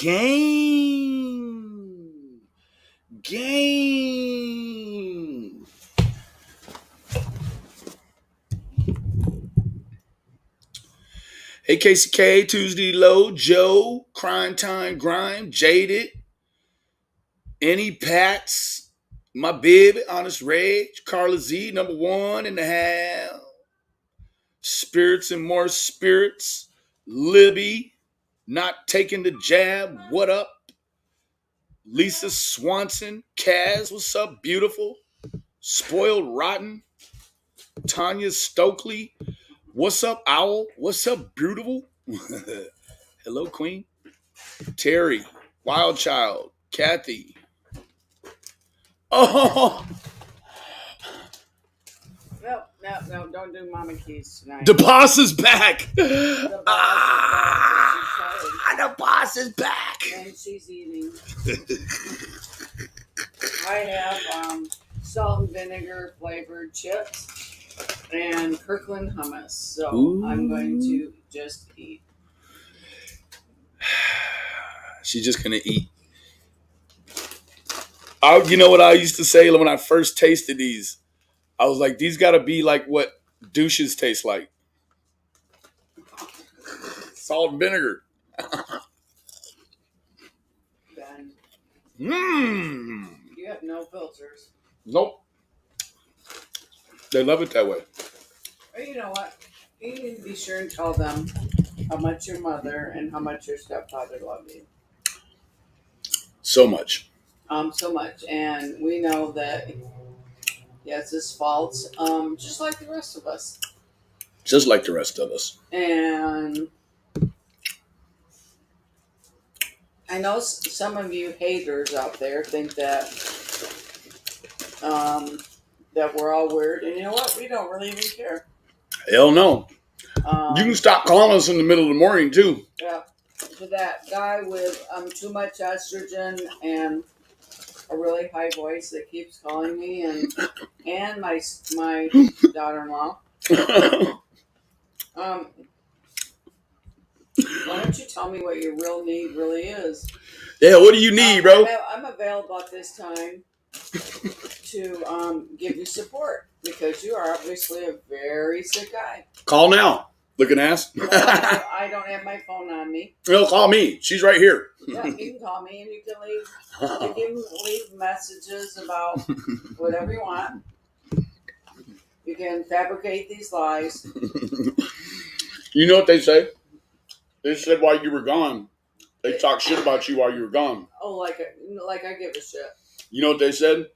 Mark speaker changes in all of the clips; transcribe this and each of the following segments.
Speaker 1: Game. Game. Hey, KCK, Tuesday Low, Joe, Crime Time Grime, Jaded, Any Pats, my baby, Honest Rage, Carla Z, number one in the house, Spirits and More Spirits, Libby, Not Taking the Jab, What Up, Lisa Swanson, Kaz, what's up, beautiful, Spoiled Rotten, Tanya Stokely, what's up, Owl, what's up, beautiful, hello, Queen, Terry, Wild Child, Kathy, oh,
Speaker 2: No, don't do Mama Keys tonight.
Speaker 1: the boss is back.
Speaker 2: The
Speaker 1: boss is back.
Speaker 2: And she's eating. I have salt and vinegar flavored chips and Kirkland hummus. So
Speaker 1: Ooh.
Speaker 2: I'm going to just eat.
Speaker 1: She's just gonna eat. You know what I used to say when I first tasted these? I was like, these got to be like what douches taste like. Salt and vinegar.
Speaker 2: Ben,
Speaker 1: Mmm.
Speaker 2: you have no filters.
Speaker 1: Nope. They love it that way.
Speaker 2: But you know what? You need to be sure and tell them how much your mother and how much your stepfather love you.
Speaker 1: So much.
Speaker 2: So much. And we know that, yes, it's faults, just like the rest of us.
Speaker 1: Just like the rest of us.
Speaker 2: And I know some of you haters out there think that that we're all weird. And you know what? We don't really even care.
Speaker 1: Hell no. You can stop calling us in the middle of the morning, too.
Speaker 2: Yeah. To that guy with too much estrogen and a really high voice that keeps calling me, and my daughter-in-law. Why don't you tell me what your real need really is?
Speaker 1: Yeah, what do you need, bro?
Speaker 2: I'm available at this time to give you support because you are obviously a very sick guy.
Speaker 1: Call now. Looking ass.
Speaker 2: I don't have my phone on me.
Speaker 1: No, call me. She's right here.
Speaker 2: Yeah, you can call me and you can leave messages about whatever you want. You can fabricate these lies.
Speaker 1: You know what they say? They said while you were gone, they talk shit about you while you were gone.
Speaker 2: Oh, like I give a shit.
Speaker 1: You know what they said?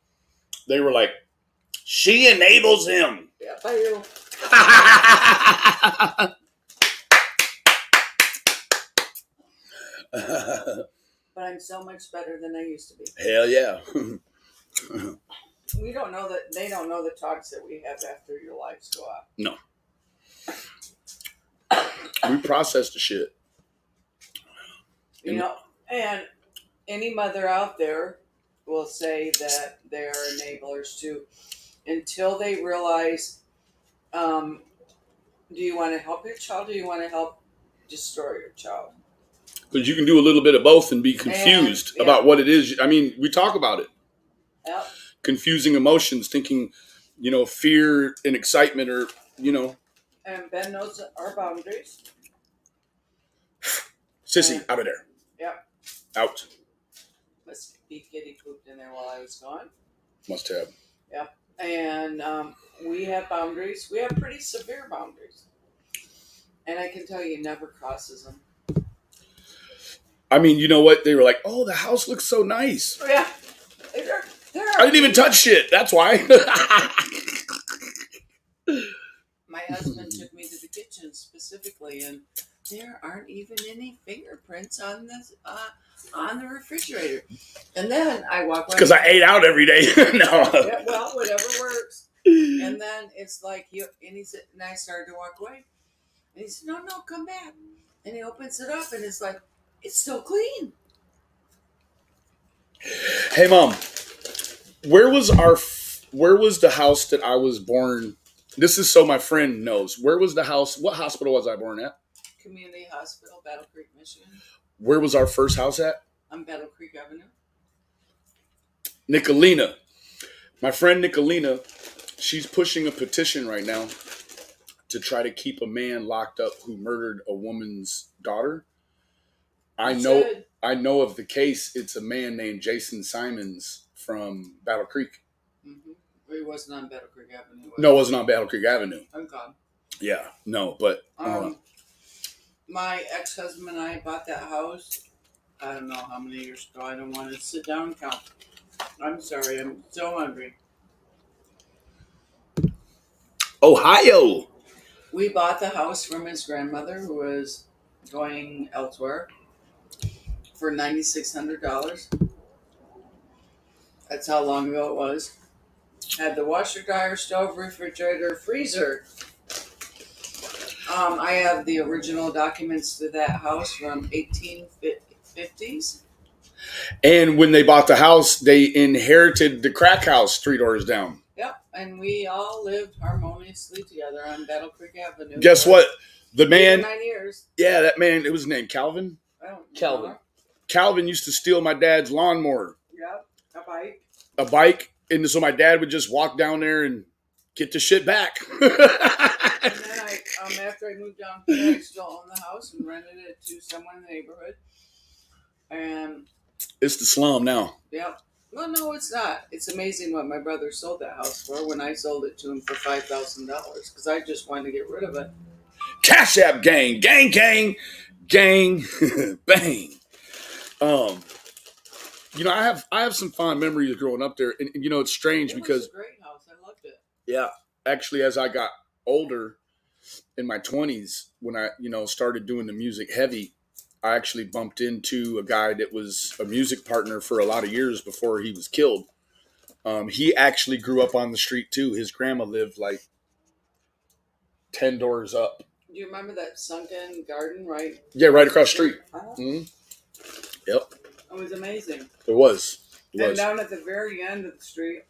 Speaker 1: They were like, she enables him.
Speaker 2: Yeah, I do. But I'm so much better than I used to be.
Speaker 1: Hell yeah.
Speaker 2: We don't know that they don't know the talks that we have after your lights go out.
Speaker 1: No. We process the shit.
Speaker 2: You know, and any mother out there will say that they're enablers too. Until they realize, do you want to help your child or do you want to help destroy your child?
Speaker 1: Because you can do a little bit of both and be confused about what it is. I mean, we talk about it.
Speaker 2: Yep.
Speaker 1: Confusing emotions, thinking, fear and excitement or,
Speaker 2: And Ben knows our boundaries.
Speaker 1: Sissy, out of there.
Speaker 2: Yep.
Speaker 1: Out.
Speaker 2: Must be kitty pooped in there while I was gone.
Speaker 1: Must have.
Speaker 2: Yep. And we have boundaries. We have pretty severe boundaries. And I can tell you, never crosses them.
Speaker 1: I mean, you know what? They were like, oh, the house looks so nice.
Speaker 2: Oh, yeah.
Speaker 1: I didn't even touch shit. That's why.
Speaker 2: My husband took me to the kitchen specifically, and there aren't even any fingerprints on the refrigerator. And then I walk by.
Speaker 1: Because I ate out every day. No.
Speaker 2: Yeah, well, whatever works. And then it's like and I started to walk away. And he said, no, come back. And he opens it up, and it's like, it's still clean.
Speaker 1: Hey, Mom, where was the house that I was born? This is so my friend knows. Where was the house? What hospital was I born at?
Speaker 2: Community Hospital, Battle Creek, Michigan.
Speaker 1: Where was our first house at?
Speaker 2: On Battle Creek Avenue.
Speaker 1: Nicolina. My friend Nicolina, she's pushing a petition right now to try to keep a man locked up who murdered a woman's daughter. I know of the case. It's a man named Jason Simons from Battle Creek.
Speaker 2: Mm-hmm. It wasn't on Battle Creek Avenue.
Speaker 1: No, it wasn't on Battle Creek Avenue.
Speaker 2: Thank God.
Speaker 1: Yeah, no, but
Speaker 2: my ex-husband and I bought that house. I don't know how many years ago. I don't want to sit down and count. I'm sorry. I'm so hungry.
Speaker 1: Ohio.
Speaker 2: We bought the house from his grandmother, who was going elsewhere, for $9,600. That's how long ago it was. Had the washer, dryer, stove, refrigerator, freezer. I have the original documents to that house from 1850s.
Speaker 1: And when they bought the house, they inherited the crack house 3 doors down.
Speaker 2: Yep, and we all lived harmoniously together on Battle Creek Avenue.
Speaker 1: Guess what? The man,
Speaker 2: 9 years.
Speaker 1: Yeah, that man, it was named Calvin.
Speaker 2: I don't
Speaker 1: Calvin.
Speaker 2: know.
Speaker 1: Calvin used to steal my dad's lawnmower.
Speaker 2: Yep, a bike.
Speaker 1: A bike, and so my dad would just walk down there and get the shit back.
Speaker 2: And then after I moved down here, I still owned the house and rented it to someone in the neighborhood. And
Speaker 1: it's the slum now.
Speaker 2: Yep. Well, no, it's not. It's amazing what my brother sold that house for when I sold it to him for $5,000 because I just wanted to get rid of it.
Speaker 1: Cash App gang, gang, gang, gang, bang. You know, I have some fond memories growing up there, and you know, it's strange because
Speaker 2: it was a great house. I loved it.
Speaker 1: Yeah, actually, as I got older in my 20s, when I started doing the music heavy, I actually bumped into a guy that was a music partner for a lot of years before he was killed. He actually grew up on the street too. His grandma lived like 10 doors up.
Speaker 2: Do you remember that sunken garden, right?
Speaker 1: Yeah, right across the street. Mm-hmm. Yep.
Speaker 2: It was amazing.
Speaker 1: It was.
Speaker 2: And down at the very end of the street,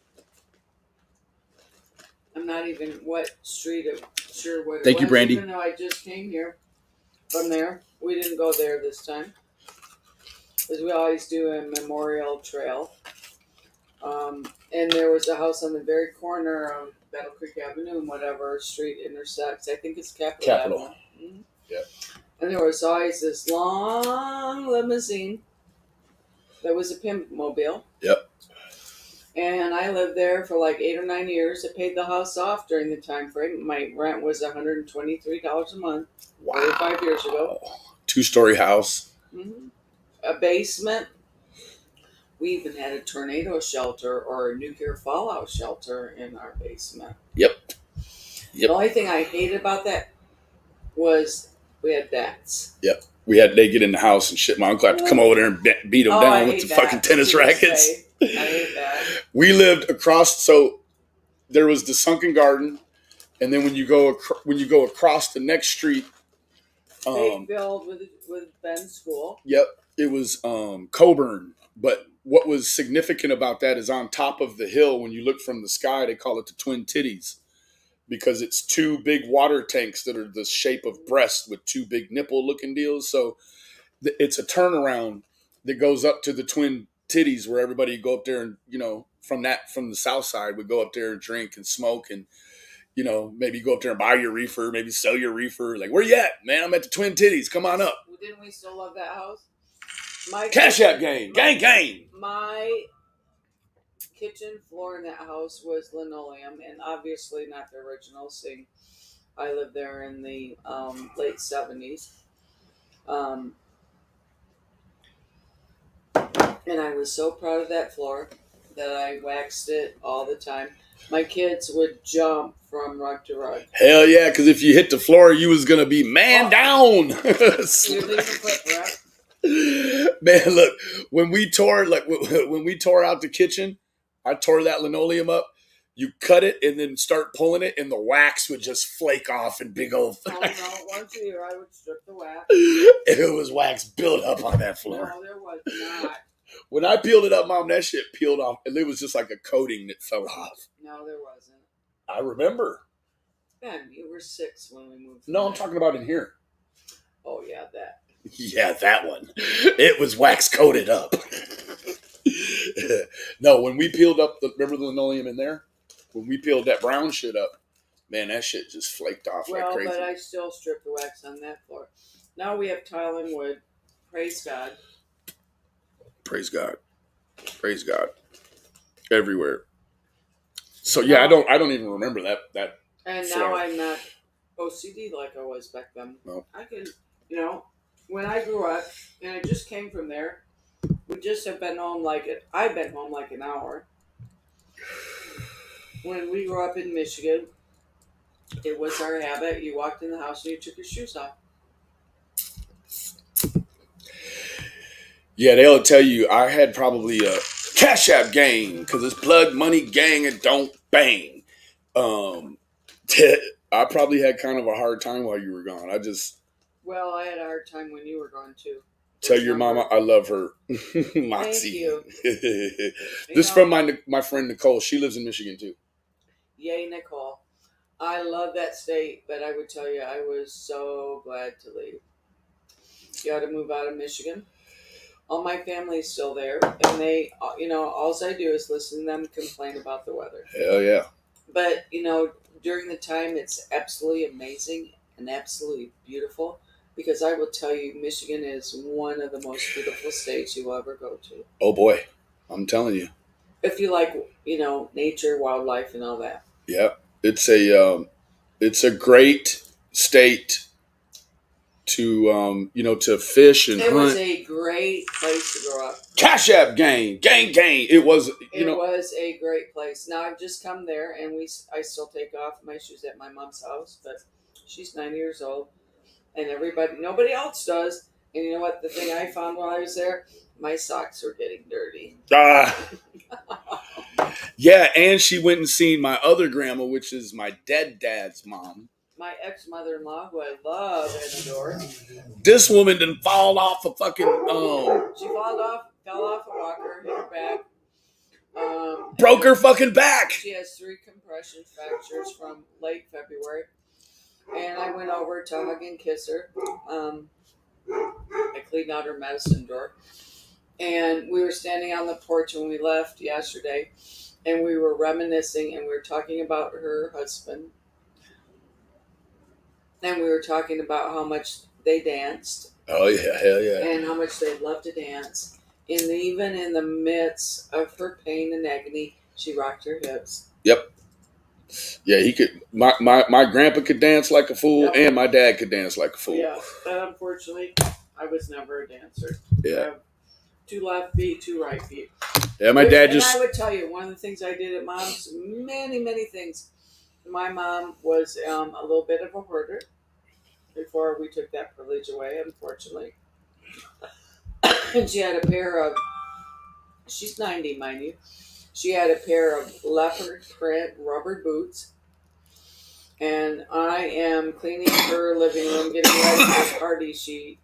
Speaker 2: I'm not even sure what it was.
Speaker 1: Thank you, Brandy.
Speaker 2: Even though I just came here from there. We didn't go there this time. Because we always do a memorial trail. And there was a house on the very corner of Battle Creek Avenue and whatever street intersects. I think it's Capitol. Avenue. Mm-hmm.
Speaker 1: Yep.
Speaker 2: And there was always this long limousine that was a pimp mobile.
Speaker 1: Yep.
Speaker 2: And I lived there for like 8 or 9 years. I paid the house off during the time frame. My rent was $123 a month.
Speaker 1: Wow.
Speaker 2: 5 years ago.
Speaker 1: 2-story house.
Speaker 2: Mm-hmm. A basement. We even had a tornado shelter or a nuclear fallout shelter in our basement.
Speaker 1: Yep.
Speaker 2: The only thing I hated about that was we had bats.
Speaker 1: Yep. They get in the house and shit. My uncle had to come over there and beat them down with the fucking tennis rackets.
Speaker 2: I hate that.
Speaker 1: We lived across, so there was the sunken garden, and then when you go across the next street,
Speaker 2: they filled with Ben's school.
Speaker 1: Yep, it was Coburn. But what was significant about that is on top of the hill, when you look from the sky, they call it the Twin Titties because it's 2 big water tanks that are the shape of breasts with 2 big nipple-looking deals. So it's a turnaround that goes up to the Twin Titties where everybody go up there and, from the south side would go up there and drink and smoke and, maybe go up there and buy your reefer, maybe sell your reefer. Like, where you at, man? I'm at the Twin Titties. Come on up.
Speaker 2: Well, didn't we still love that house?
Speaker 1: Cash App gang. Gang, gang.
Speaker 2: My kitchen floor in that house was linoleum, and obviously not the original. Seeing I lived there in the late 70s. And I was so proud of that floor that I waxed it all the time. My kids would jump from rug to rug.
Speaker 1: Hell yeah, because if you hit the floor, you was going to be down.
Speaker 2: You leave a footprint.
Speaker 1: Man, look, when we tore out the kitchen, I tore that linoleum up. You cut it and then start pulling it, and the wax would just flake off in big old.
Speaker 2: Oh no! Once a year, I would strip the wax.
Speaker 1: It was wax built up on that floor.
Speaker 2: No, there was not.
Speaker 1: When I peeled it up, Mom, that shit peeled off, and it was just like a coating that fell off.
Speaker 2: No, there wasn't.
Speaker 1: I remember.
Speaker 2: Ben, you were 6 when we moved.
Speaker 1: No, I'm talking about in here.
Speaker 2: Oh yeah, that.
Speaker 1: Yeah, that one. It was wax coated up. No, when we peeled up remember the linoleum in there? When we peeled that brown shit up, man, that shit just flaked off like
Speaker 2: Well,
Speaker 1: crazy.
Speaker 2: but I still strip the wax on that floor. Now we have tile and wood. Praise God.
Speaker 1: Praise God. Praise God. Everywhere. So yeah, I don't even remember that.
Speaker 2: And
Speaker 1: floor.
Speaker 2: now I'm not OCD like I was back then.
Speaker 1: No.
Speaker 2: I can, when I grew up, and I just came from there, we just have been home I've been home like an hour. When we grew up in Michigan, it was our habit. You walked in the house and you took your shoes off.
Speaker 1: Yeah, they'll tell you I had probably a Cash App gang because it's blood money gang and don't bang. I probably had kind of a hard time while you were gone. I
Speaker 2: had a hard time when you were gone too.
Speaker 1: Tell your mama I love her. Moxie.
Speaker 2: Thank you.
Speaker 1: This is from my friend Nicole. She lives in Michigan too.
Speaker 2: Yay, Nicole. I love that state, but I would tell you I was so glad to leave. You had to move out of Michigan. All my family's still there, and they, all I do is listen to them complain about the weather.
Speaker 1: Hell yeah.
Speaker 2: But, during the time, it's absolutely amazing and absolutely beautiful, because I will tell you, Michigan is one of the most beautiful states you'll ever go to.
Speaker 1: Oh boy, I'm telling you.
Speaker 2: If you like, nature, wildlife, and all that.
Speaker 1: Yeah, it's a great state to to fish and
Speaker 2: hunt. It was a great place to grow up. Cash App gang.
Speaker 1: It was.
Speaker 2: It was a great place. Now I've just come there, and I still take off my shoes at my mom's house, but she's 90 years old, and nobody else does. And you know what? The thing I found while I was there, my socks were getting dirty.
Speaker 1: Yeah, and she went and seen my other grandma, which is my dad's mom.
Speaker 2: My ex-mother-in-law, who I love and adore.
Speaker 1: This woman didn't fall off a fucking.
Speaker 2: She fell off a walker, hit her back.
Speaker 1: Broke her fucking back.
Speaker 2: She has 3 compression fractures from late February. And I went over to hug and kiss her. I cleaned out her medicine drawer. And we were standing on the porch when we left yesterday. And we were reminiscing, and we were talking about her husband. And we were talking about how much they danced.
Speaker 1: Oh, yeah, hell yeah.
Speaker 2: And how much they loved to dance. And even in the midst of her pain and agony, she rocked her hips.
Speaker 1: Yep. Yeah, he could. My grandpa could dance like a fool, yep. And my dad could dance like a fool.
Speaker 2: Yeah, but unfortunately, I was never a dancer.
Speaker 1: Yeah.
Speaker 2: I have 2 left feet, 2 right feet.
Speaker 1: Yeah, my dad just.
Speaker 2: And I would tell you, one of the things I did at Mom's, many, many things. My mom was a little bit of a hoarder before we took that privilege away, unfortunately. And she had a pair of, she's 90, mind you. She had a pair of leopard print rubber boots. And I am cleaning her living room, getting ready for the party she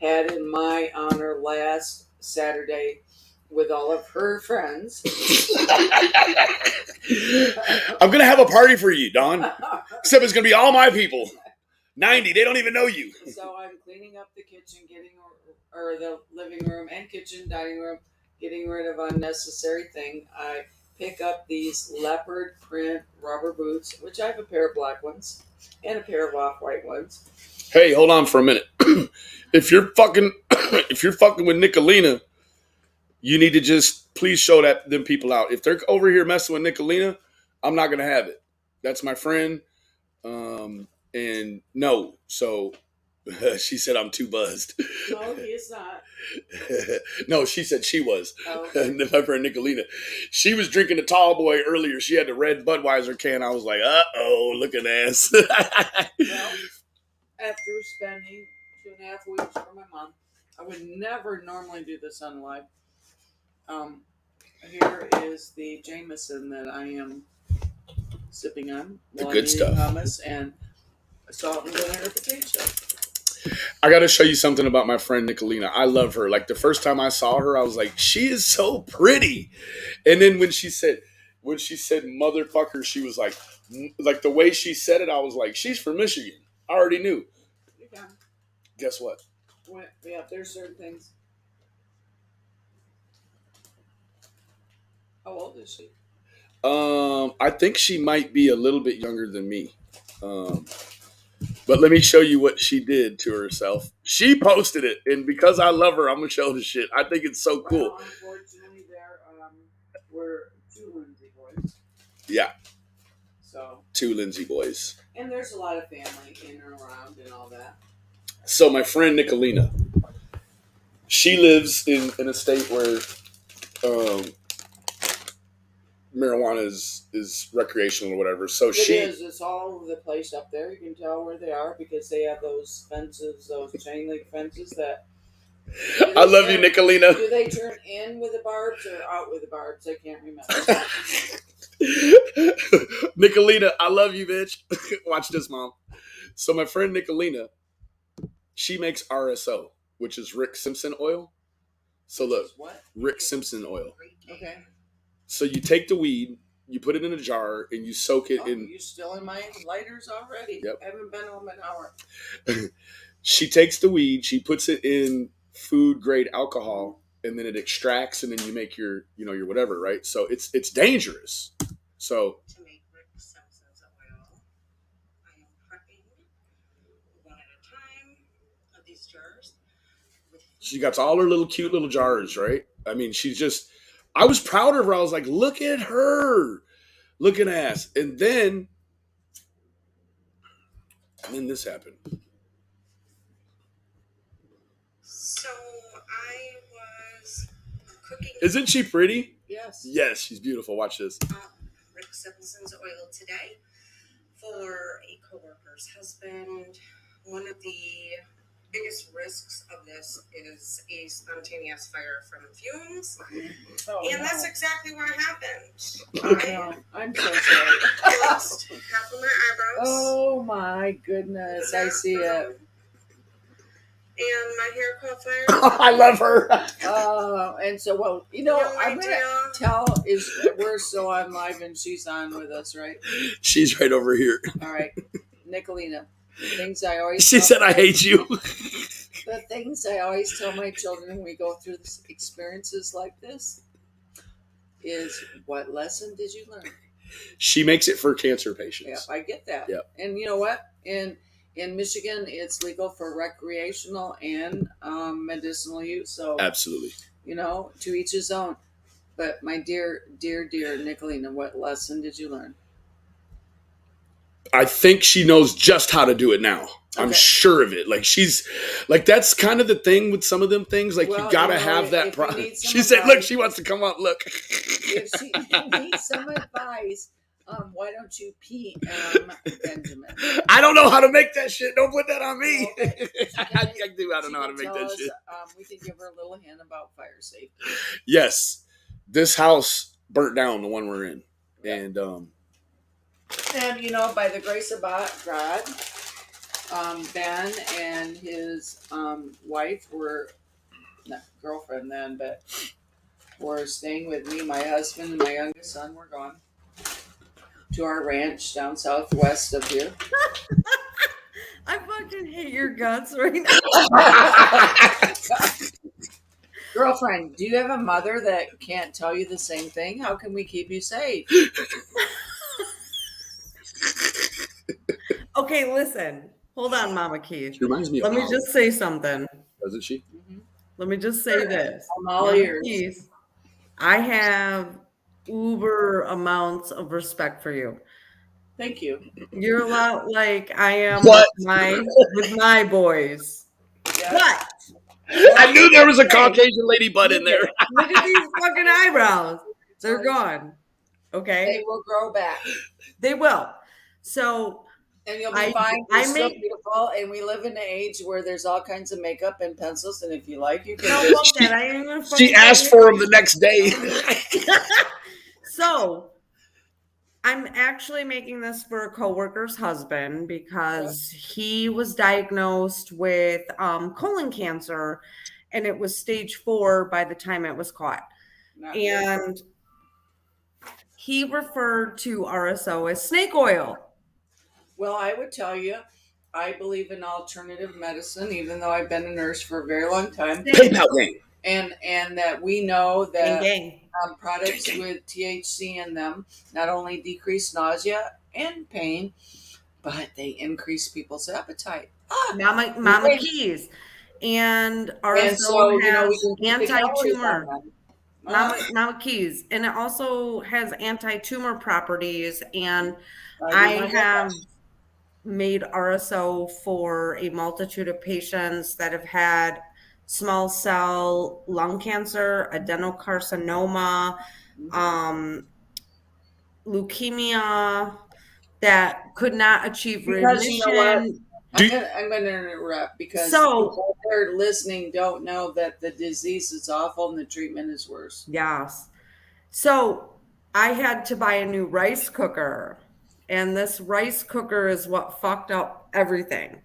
Speaker 2: had in my honor last Saturday with all of her friends.
Speaker 1: I'm going to have a party for you, Dawn. Except it's going to be all my people. 90, they don't even know you.
Speaker 2: So I'm cleaning up the kitchen, or the living room and kitchen, dining room, getting rid of unnecessary thing. I pick up these leopard print rubber boots, which I have a pair of black ones and a pair of off-white ones.
Speaker 1: Hey, hold on for a minute. If you're fucking with Nicolina, you need to just please show them people out. If they're over here messing with Nicolina, I'm not gonna have it. That's my friend. And no, so she said I'm too buzzed.
Speaker 2: No, he is not.
Speaker 1: No, she said she was.
Speaker 2: Oh.
Speaker 1: My friend Nicolina. She was drinking a tall boy earlier. She had the red Budweiser can. I was like, uh-oh, look at this.
Speaker 2: Well, after spending 2.5 weeks for my mom, I would never normally do this on live. Here is the Jameson that I am sipping on.
Speaker 1: The good stuff.
Speaker 2: Hummus and salt and vinegar potato.
Speaker 1: I got to show you something about my friend Nicolina. I love her. Like the first time I saw her, I was like, she is so pretty. And then when she said motherfucker, she was like the way she said it, I was like, she's from Michigan. I already knew.
Speaker 2: Yeah.
Speaker 1: Guess what?
Speaker 2: Yeah, there's certain things. How old is she?
Speaker 1: I think she might be a little bit younger than me. Um, but let me show you what she did to herself. She posted it, and because I love her, I'm gonna show the shit. I think it's so cool.
Speaker 2: Well, unfortunately, there were two Lindsay boys.
Speaker 1: Yeah,
Speaker 2: So
Speaker 1: two Lindsay boys.
Speaker 2: And there's a lot of family in and around and all that.
Speaker 1: So my friend Nicolina, she lives in a state where marijuana is recreational or whatever. So
Speaker 2: It's all over the place up there. You can tell where they are because they have those fences, those chain link fences that.
Speaker 1: I love you, Nicolina.
Speaker 2: Do they turn in with the barbs or out with the barbs? I can't remember.
Speaker 1: Nicolina, I love you, bitch. Watch this, Mom. So my friend Nicolina, she makes RSO, which is Rick Simpson oil. So look,
Speaker 2: what?
Speaker 1: Rick Simpson oil.
Speaker 2: Okay.
Speaker 1: So you take the weed, you put it in a jar, and you soak it in.
Speaker 2: You still in my lighters already?
Speaker 1: Yep.
Speaker 2: I haven't been home an hour.
Speaker 1: She takes the weed, she puts it in food grade alcohol, and then it extracts, and then you make your your whatever, right? So it's dangerous. So
Speaker 3: to make Rick Simpson's oil, I am prepping one at a time of these jars.
Speaker 1: She got all her little cute little jars, right? I mean, she's just. I was proud of her. I was like, look at her, looking ass. And then this happened.
Speaker 3: So I was cooking.
Speaker 1: Isn't she pretty?
Speaker 2: Yes.
Speaker 1: Yes, she's beautiful. Watch this.
Speaker 3: Rick Simpson's oil today for a coworker's husband. One of the biggest risks of this is a spontaneous fire from fumes. And that's exactly what happened.
Speaker 2: I'm so sorry.
Speaker 3: I lost half of my eyebrows.
Speaker 2: Oh my goodness, I see it.
Speaker 3: And my hair caught fire.
Speaker 1: I love her.
Speaker 2: And so, well, I'm going to tell is we're still on live and she's on with us, right?
Speaker 1: She's right over here.
Speaker 2: All right. Nicolina, things I always
Speaker 1: She said, I hate you.
Speaker 2: The things I always tell my children when we go through experiences like this is, what lesson did you learn?
Speaker 1: She makes it for cancer patients.
Speaker 2: Yeah, I get that.
Speaker 1: Yeah.
Speaker 2: And you know what? In Michigan, it's legal for recreational and medicinal use. So
Speaker 1: absolutely,
Speaker 2: to each his own. But my dear, dear, dear Nicolina, what lesson did you learn?
Speaker 1: I think she knows just how to do it now. Okay. I'm sure of it. Like that's kind of the thing with some of them things. Like you gotta have that. She said, "Look, she wants to come up. Look."
Speaker 2: If she needs some advice, why don't you PM Benjamin?
Speaker 1: I don't know how to make that shit. Don't put that on me.
Speaker 2: Okay.
Speaker 1: I don't know how to make that shit.
Speaker 2: We can give her a little hint about fire safety.
Speaker 1: Yes, this house burnt down, the one we're in, and
Speaker 2: by the grace of God, Ben and his wife were not girlfriend then, but were staying with me. My husband and my youngest son were gone to our ranch down southwest of here.
Speaker 4: I fucking hate your guts right now.
Speaker 2: Girlfriend, do you have a mother that can't tell you the same thing? How can we keep you safe?
Speaker 4: Okay, listen. Hold on, Mama Keith.
Speaker 1: She reminds me of
Speaker 4: Let me just say something.
Speaker 1: Doesn't she?
Speaker 4: Mm-hmm. Let me just say this.
Speaker 2: I'm all ears.
Speaker 4: Keith, I have uber amounts of respect for you.
Speaker 2: Thank you.
Speaker 4: You're a lot like I am with my boys.
Speaker 2: Yes.
Speaker 4: But
Speaker 1: I knew there was a Caucasian lady butt in there.
Speaker 4: Look at these fucking eyebrows. They're gone. Okay.
Speaker 2: They will grow back.
Speaker 4: They will. So
Speaker 2: and you'll be fine. You're still beautiful, and we live in an age where there's all kinds of makeup and pencils, and if you like, you can.
Speaker 1: She asked for them the next day.
Speaker 4: So I'm actually making this for a coworker's husband because he was diagnosed with colon cancer, and it was stage 4 by the time it was caught. And he referred to RSO as snake oil.
Speaker 2: Well, I would tell you, I believe in alternative medicine, even though I've been a nurse for a very long time,
Speaker 1: PayPal gang.
Speaker 2: and that we know that
Speaker 4: Gang.
Speaker 2: products
Speaker 1: Gang.
Speaker 2: with THC in them not only decrease nausea and pain, but they increase people's appetite.
Speaker 4: Mama Keys. And
Speaker 2: And
Speaker 4: RSO
Speaker 2: so, we
Speaker 4: has
Speaker 2: can keep the calories on
Speaker 4: anti-tumor.
Speaker 2: them.
Speaker 4: Mama Keys. And it also has anti-tumor properties. And
Speaker 2: I
Speaker 4: I
Speaker 2: do my
Speaker 4: have
Speaker 2: best.
Speaker 4: made RSO for a multitude of patients that have had small cell lung cancer, adenocarcinoma, leukemia that could not achieve
Speaker 2: Because you know what?
Speaker 4: remission.
Speaker 2: I'm gonna interrupt because
Speaker 4: So,
Speaker 2: people that are listening don't know that the disease is awful and the treatment is worse.
Speaker 4: yes. So I had to buy a new rice cooker, and this rice cooker is what fucked up everything.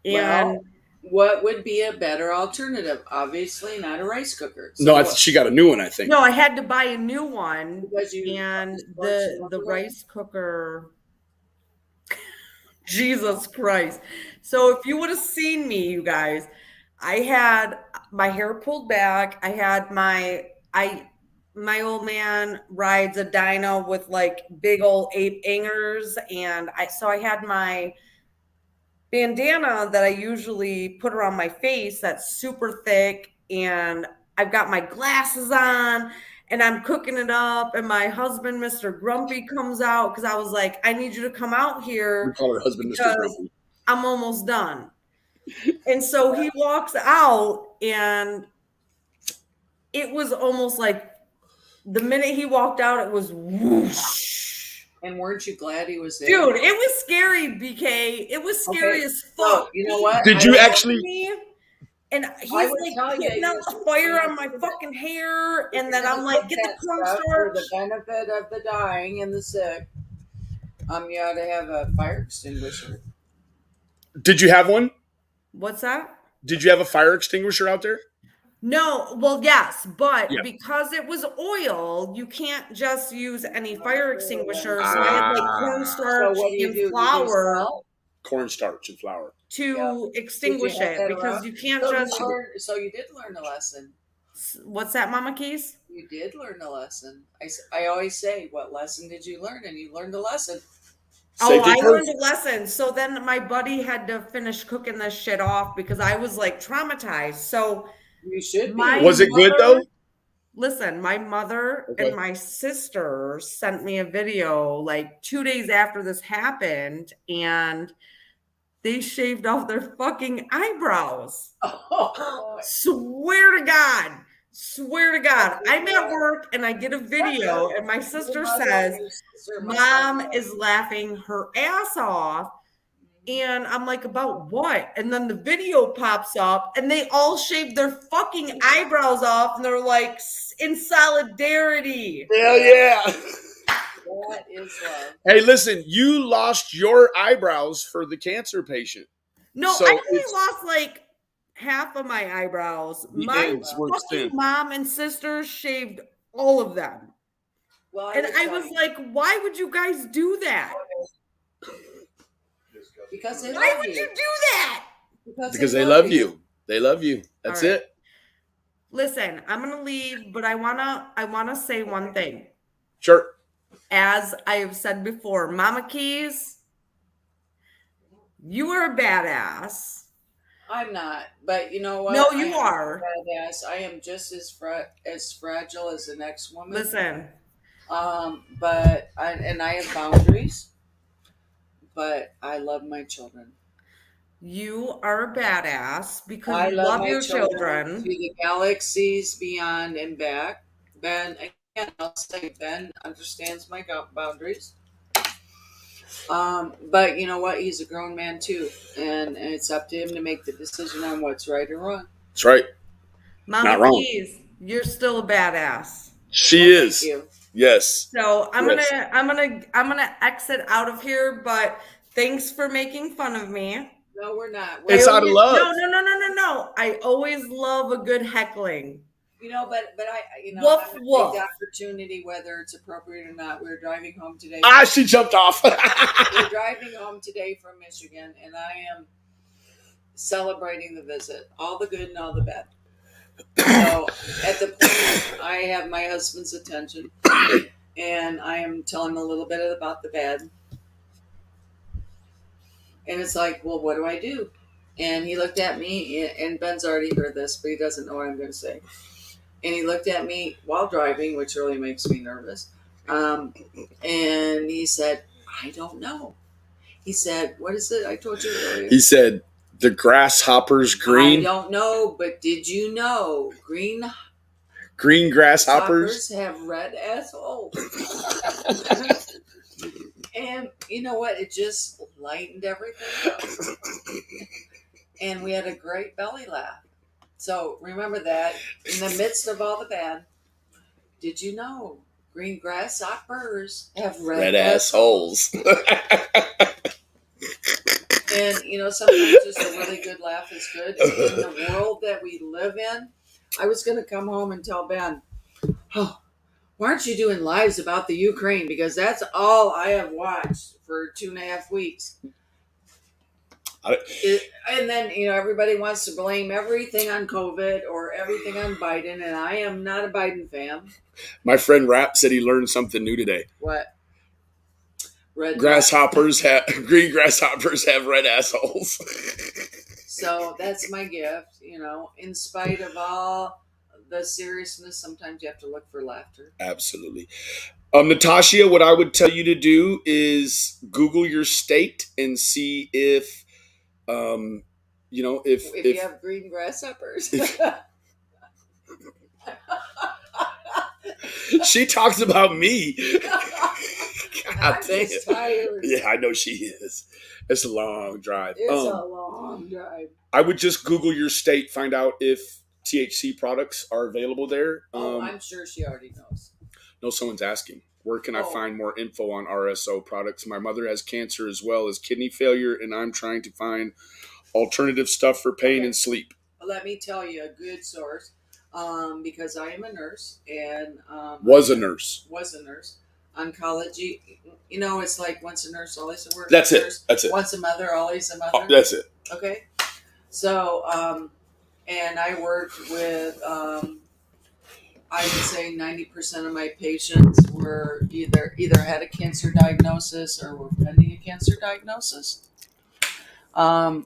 Speaker 4: And
Speaker 2: Well, what would be a better alternative? Obviously, not a rice cooker. So
Speaker 1: No, she got a new one, I think.
Speaker 4: no, I had to buy a new one,
Speaker 2: Because you
Speaker 4: and
Speaker 2: unfortunately
Speaker 4: the rice cooker. Jesus Christ. So if you would have seen me, you guys, I had my hair pulled back. I had my old man rides a dyno with like big old ape angers, and I had my bandana that I usually put around my face that's super thick, and I've got my glasses on, and I'm cooking it up, and my husband, Mr. Grumpy, comes out because I was like, I need you to come out
Speaker 1: We
Speaker 4: here
Speaker 1: call her husband Mr.
Speaker 4: because
Speaker 1: Grumpy.
Speaker 4: I'm almost done. And so he walks out, and it was almost like the minute he walked out, it was whoosh.
Speaker 2: And weren't you glad he was there?
Speaker 4: Dude, it was scary, BK. It was scary
Speaker 2: Okay,
Speaker 4: as
Speaker 2: so,
Speaker 4: fuck.
Speaker 2: you know what?
Speaker 1: Did you actually?
Speaker 4: Me, and
Speaker 2: I
Speaker 4: he's
Speaker 2: would
Speaker 4: like
Speaker 2: tell you,
Speaker 4: putting out
Speaker 2: you
Speaker 4: the
Speaker 2: should-
Speaker 4: fire
Speaker 2: you
Speaker 4: on my
Speaker 2: should-
Speaker 4: fucking hair,
Speaker 2: If
Speaker 4: and then
Speaker 2: you're
Speaker 4: I'm
Speaker 2: gonna
Speaker 4: like,
Speaker 2: cook
Speaker 4: get the
Speaker 2: that
Speaker 4: cornstarch.
Speaker 2: stuff for the benefit of the dying and the sick, you ought to have a fire extinguisher.
Speaker 1: Did you have one?
Speaker 4: What's that?
Speaker 1: Did you have a fire extinguisher out there?
Speaker 4: No, well, yes, but
Speaker 1: Yeah.
Speaker 4: because it was oil, you can't just use any fire extinguisher. So I had like
Speaker 2: So
Speaker 4: cornstarch
Speaker 2: what do you
Speaker 4: and
Speaker 2: do? You use
Speaker 4: flour
Speaker 2: salt?
Speaker 1: Cornstarch and flour.
Speaker 4: to extinguish
Speaker 2: have
Speaker 4: it
Speaker 2: that
Speaker 4: because
Speaker 2: around?
Speaker 4: you can't
Speaker 2: So
Speaker 4: just.
Speaker 2: so you did learn a lesson.
Speaker 4: What's that, Mama Keys?
Speaker 2: You did learn a lesson. I always say, what lesson did you learn? And you learned a lesson.
Speaker 4: Oh,
Speaker 1: Safety
Speaker 4: I
Speaker 1: first.
Speaker 4: learned a lesson. So then my buddy had to finish cooking this shit off because I was like traumatized. So
Speaker 2: You should
Speaker 4: my
Speaker 2: be.
Speaker 1: Was it good though?
Speaker 4: Listen, my mother
Speaker 1: Okay.
Speaker 4: and my sister sent me a video like 2 days after this happened, and they shaved off their fucking eyebrows.
Speaker 2: Oh,
Speaker 4: Swear to God. Swear to God. I'm at work and I get a video, and my sister says, Mom is laughing her ass off. And I'm like, about what? And then the video pops up, and they all shaved their fucking eyebrows off, and they're like, in solidarity.
Speaker 1: Hell yeah.
Speaker 2: That is love.
Speaker 1: Hey, listen, you lost your eyebrows for the cancer patient.
Speaker 4: No,
Speaker 1: So
Speaker 4: I only
Speaker 1: it's-
Speaker 4: lost like half of my eyebrows.
Speaker 1: The
Speaker 4: My
Speaker 1: ends were
Speaker 4: fucking
Speaker 1: thin.
Speaker 4: mom and sister shaved all of them.
Speaker 2: Well,
Speaker 4: And I was like, why would you guys do that?
Speaker 2: because they
Speaker 4: Why
Speaker 2: love
Speaker 4: would
Speaker 2: you.
Speaker 4: you do that?
Speaker 1: Because they love you. They love you. That's
Speaker 4: All right.
Speaker 1: it.
Speaker 4: Listen, I'm gonna leave, but I wanna say one thing.
Speaker 1: Sure.
Speaker 4: As I have said before, Mama Keys, you are a badass.
Speaker 2: I'm not, but you know what?
Speaker 4: No, you
Speaker 2: I am
Speaker 4: are.
Speaker 2: Badass. I am just as fragile as the next woman.
Speaker 4: Listen,
Speaker 2: But I have boundaries. But I love my children.
Speaker 4: you are a badass because
Speaker 2: I
Speaker 4: you
Speaker 2: love
Speaker 4: love
Speaker 2: my
Speaker 4: your
Speaker 2: children
Speaker 4: children.
Speaker 2: to the galaxies beyond and back. Ben, again, I'll say Ben understands my boundaries. But you know what? He's a grown man too, and it's up to him to make the decision on what's right or wrong.
Speaker 1: That's right.
Speaker 4: Mama
Speaker 1: Not wrong.
Speaker 4: Keys, you're still a badass.
Speaker 1: She
Speaker 2: Well,
Speaker 1: is.
Speaker 2: Thank you.
Speaker 1: Yes.
Speaker 4: So I'm
Speaker 1: Yes.
Speaker 4: gonna exit out of here, but thanks for making fun of me.
Speaker 2: No, we're not.
Speaker 1: It's
Speaker 2: We're-
Speaker 1: out of love.
Speaker 4: No. I always love a good heckling.
Speaker 2: But I,
Speaker 4: Woof,
Speaker 2: I'm going to
Speaker 4: woof.
Speaker 2: take the opportunity, whether it's appropriate or not. We're driving home today.
Speaker 1: She jumped off.
Speaker 2: We're driving home today from Michigan, and I am celebrating the visit, all the good and all the bad. So at the point, I have my husband's attention, and I am telling him a little bit about the bad. And it's like, well, what do I do? And he looked at me, and Ben's already heard this, but he doesn't know what I'm going to say. And he looked at me while driving, which really makes me nervous. And he said, I don't know. He said, what is it I told you earlier?
Speaker 1: He said, the grasshopper's green.
Speaker 2: I don't know, but did you know green
Speaker 1: grasshoppers
Speaker 2: have red assholes? And you know what? It just lightened everything up. And we had a great belly laugh. So remember that in the midst of all the bad, did you know green grasshoppers have red assholes? And sometimes just a really good laugh is good. And in the world that we live in, I was going to come home and tell Ben, oh, why aren't you doing lives about the Ukraine? Because that's all I have watched for 2.5 weeks. And then, everybody wants to blame everything on COVID or everything on Biden, and I am not a Biden fan.
Speaker 1: My friend Rap said he learned something new today.
Speaker 2: What?
Speaker 1: Green grasshoppers have red assholes.
Speaker 2: So that's my gift, in spite of all the seriousness, sometimes you have to look for laughter.
Speaker 1: Absolutely. Natasha, what I would tell you to do is Google your state and see if if
Speaker 2: you have green grasshoppers.
Speaker 1: She talks about me.
Speaker 2: I'm just tired.
Speaker 1: Yeah, I know she is. It's a long drive.
Speaker 2: It's a long drive.
Speaker 1: I would just Google your state, find out if THC products are available there.
Speaker 2: I'm sure she already knows.
Speaker 1: No, someone's asking. Where can I find more info on RSO products? My mother has cancer as well as kidney failure, and I'm trying to find alternative stuff for pain and sleep.
Speaker 2: Let me tell you a good source, because I am a nurse and
Speaker 1: was a nurse.
Speaker 2: Oncology, it's like once a nurse, always a worker.
Speaker 1: That's it.
Speaker 2: Once a mother, always a mother.
Speaker 1: Oh, that's it.
Speaker 2: Okay. So, and I worked with, I would say 90% of my patients were either had a cancer diagnosis or were pending a cancer diagnosis. And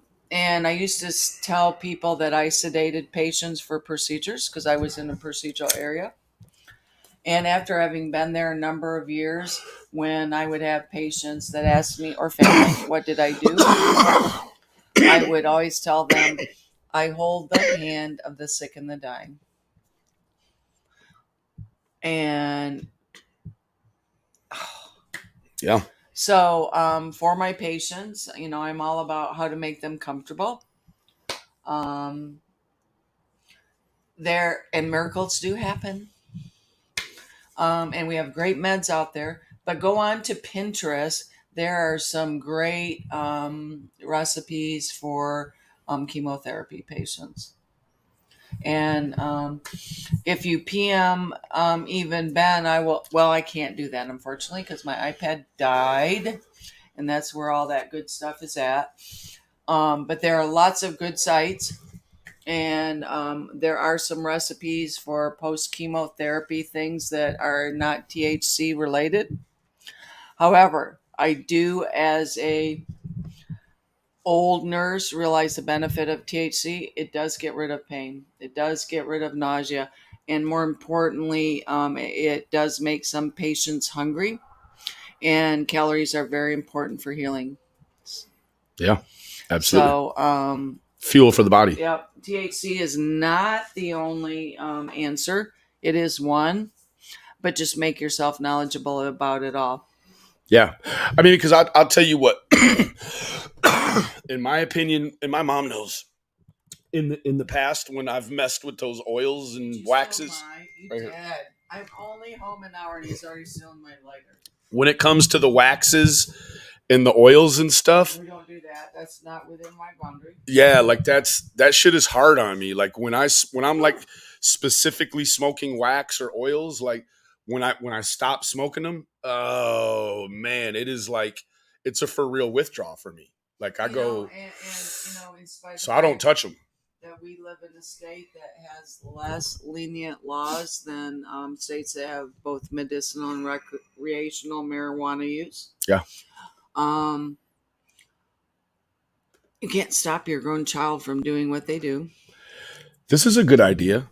Speaker 2: I used to tell people that I sedated patients for procedures because I was in a procedural area. And after having been there a number of years, when I would have patients that asked me, or family, what did I do? I would always tell them, I hold the hand of the sick and the dying. And
Speaker 1: yeah.
Speaker 2: So for my patients, I'm all about how to make them comfortable. And miracles do happen. And we have great meds out there. But go on to Pinterest. There are some great recipes for chemotherapy patients. And if you PM even Ben, I can't do that, unfortunately, because my iPad died. And that's where all that good stuff is at. But there are lots of good sites. And there are some recipes for post-chemotherapy things that are not THC related. However, I do, as a old nurse, realize the benefit of THC. It does get rid of pain. It does get rid of nausea. And more importantly, it does make some patients hungry. And calories are very important for healing.
Speaker 1: Yeah, absolutely.
Speaker 2: So,
Speaker 1: fuel for the body.
Speaker 2: Yep. THC is not the only answer. It is one, but just make yourself knowledgeable about it all.
Speaker 1: Yeah. I mean, because I'll tell you what, in my opinion, and my mom knows, in the past when I've messed with those oils and waxes.
Speaker 2: I'm only home an hour and he's already stealing my lighter.
Speaker 1: When it comes to the waxes and the oils and stuff.
Speaker 2: We don't do that. That's not within my boundary.
Speaker 1: Yeah, like that shit is hard on me. Like when I'm like specifically smoking wax or oils, like when I stop smoking them, oh man, it is like it's a for real withdrawal for me. Like I go,
Speaker 2: and in spite of
Speaker 1: so I don't touch them.
Speaker 2: that we live in a state that has less lenient laws than states that have both medicinal and recreational marijuana use.
Speaker 1: Yeah.
Speaker 2: You can't stop your grown child from doing what they do.
Speaker 1: This is a good idea.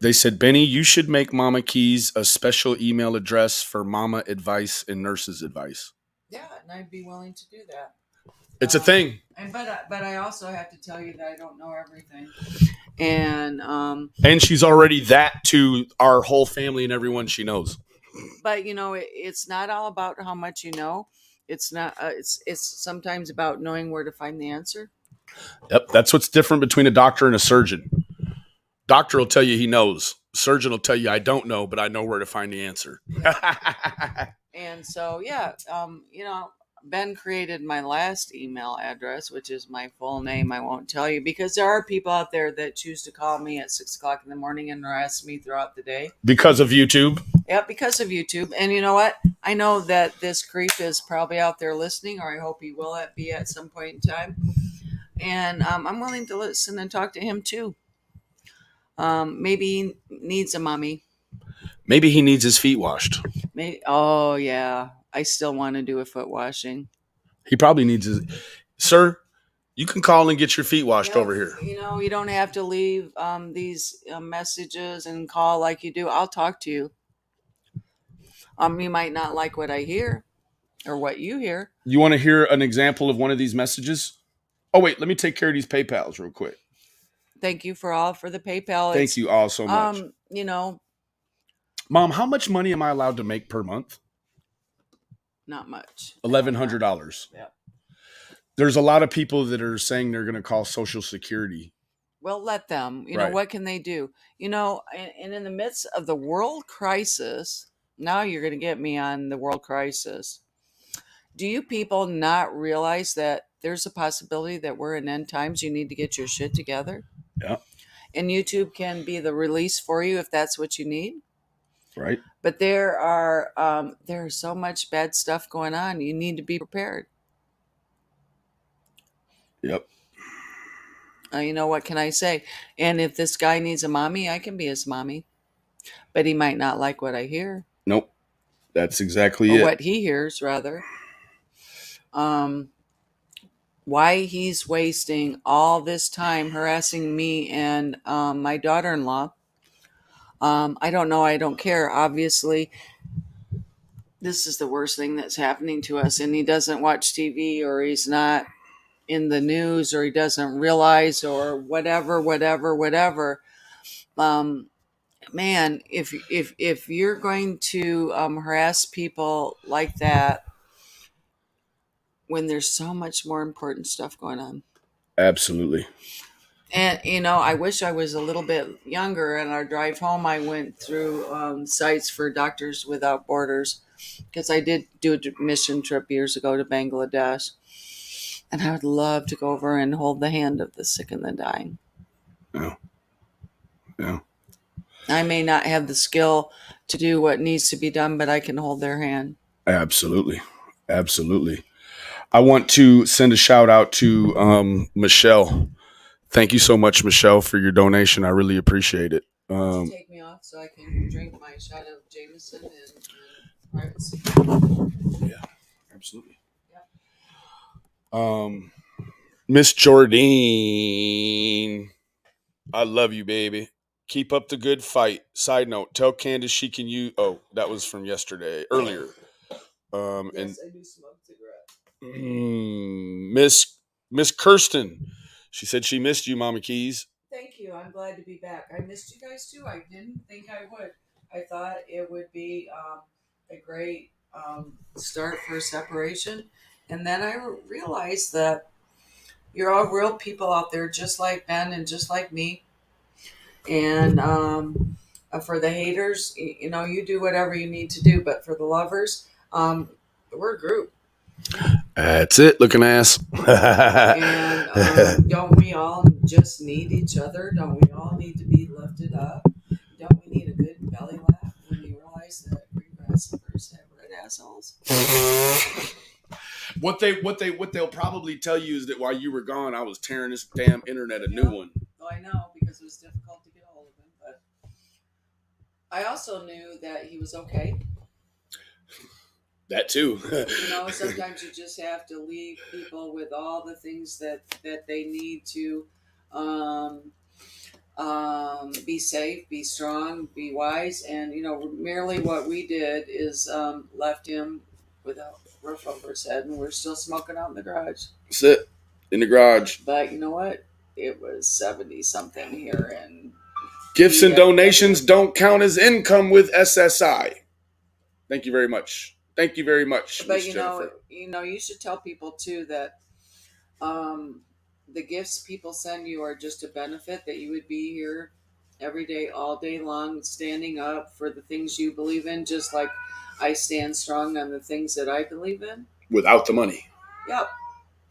Speaker 1: They said, Benny, you should make Mama Keys a special email address for mama advice and nurses advice.
Speaker 2: Yeah, and I'd be willing to do that.
Speaker 1: It's a thing.
Speaker 2: But I also have to tell you that I don't know everything. And
Speaker 1: she's already that to our whole family and everyone she knows.
Speaker 2: But it's not all about how much you know. It's not. It's sometimes about knowing where to find the answer.
Speaker 1: Yep, that's what's different between a doctor and a surgeon. Doctor will tell you he knows. Surgeon will tell you I don't know, but I know where to find the answer.
Speaker 2: Yeah. And so, Ben created my last email address, which is my full name. I won't tell you because there are people out there that choose to call me at 6:00 in the morning and harass me throughout the day.
Speaker 1: Because of YouTube?
Speaker 2: Yeah, because of YouTube. And you know what? I know that this creep is probably out there listening, or I hope he will be at some point in time. And I'm willing to listen and talk to him too. Maybe he needs a mommy.
Speaker 1: Maybe he needs his feet washed.
Speaker 2: Maybe. Oh, yeah. I still want to do a foot washing.
Speaker 1: He probably needs his... Sir, you can call and get your feet washed over here.
Speaker 2: You don't have to leave these messages and call like you do. I'll talk to you. You might not like what I hear or what you hear.
Speaker 1: You want to hear an example of one of these messages? Oh, wait. Let me take care of these PayPals real quick.
Speaker 2: Thank you for the PayPal.
Speaker 1: Thank you all so much. Mom, how much money am I allowed to make per month?
Speaker 2: Not much.
Speaker 1: $1,100.
Speaker 2: Yeah.
Speaker 1: There's a lot of people that are saying they're going to call Social Security.
Speaker 2: Well, let them. You know, what can they do? And in the midst of the world crisis, now you're going to get me on the world crisis. Do you people not realize that there's a possibility that we're in end times? You need to get your shit together.
Speaker 1: Yeah.
Speaker 2: And YouTube can be the release for you if that's what you need.
Speaker 1: Right.
Speaker 2: But there's so much bad stuff going on. You need to be prepared.
Speaker 1: Yep.
Speaker 2: What can I say? And if this guy needs a mommy, I can be his mommy. But he might not like what I hear.
Speaker 1: Nope. That's exactly it.
Speaker 2: What he hears, rather. Why he's wasting all this time harassing me and my daughter-in-law. I don't know. I don't care. Obviously, this is the worst thing that's happening to us. And he doesn't watch TV, or he's not in the news, or he doesn't realize, or whatever. Man, if you're going to harass people like that when there's so much more important stuff going on.
Speaker 1: Absolutely.
Speaker 2: And, I wish I was a little bit younger. And our drive home, I went through sites for Doctors Without Borders, because I did do a mission trip years ago to Bangladesh. And I would love to go over and hold the hand of the sick and the dying.
Speaker 1: Yeah. Yeah.
Speaker 2: I may not have the skill to do what needs to be done, but I can hold their hand.
Speaker 1: Absolutely. Absolutely. I want to send a shout out to Michelle. Thank you so much, Michelle, for your donation. I really appreciate it.
Speaker 2: Take me off so I can drink my shot of Jameson and privacy.
Speaker 1: Yeah, absolutely. Yeah. Miss Jordine, I love you, baby. Keep up the good fight. Side note, tell Candace she can use... Oh, that was from earlier.
Speaker 2: Yes, I do smoke cigarettes.
Speaker 1: Miss Kirsten, she said she missed you, Mama Keys.
Speaker 2: Thank you. I'm glad to be back. I missed you guys too. I didn't think I would. I thought it would be a great start for separation. And then I realized that you're all real people out there, just like Ben and just like me. And for the haters, you do whatever you need to do. But for the lovers, we're a group.
Speaker 1: That's it, looking ass.
Speaker 2: And don't we all just need each other? Don't we all need to be lifted up? realize that green grasshoppers have red assholes?
Speaker 1: What they'll probably tell you is that while you were gone, I was tearing this damn internet a new one.
Speaker 2: Oh, I know, because it was difficult to get a hold of him. But I also knew that he was okay.
Speaker 1: That too.
Speaker 2: Sometimes you just have to leave people with all the things that they need to be safe, be strong, be wise. And, merely what we did is left him without roof over his head, and we're still smoking out in the garage.
Speaker 1: Sit in the garage.
Speaker 2: But you know what? It was 70 something here, and
Speaker 1: gifts and donations don't count as income with SSI. Thank you very much. Thank you very much.
Speaker 2: But
Speaker 1: Jennifer.
Speaker 2: You should tell people too that the gifts people send you are just a benefit, that you would be here every day, all day long, standing up for the things you believe in, just like I stand strong on the things that I believe in.
Speaker 1: Without the money.
Speaker 2: Yep.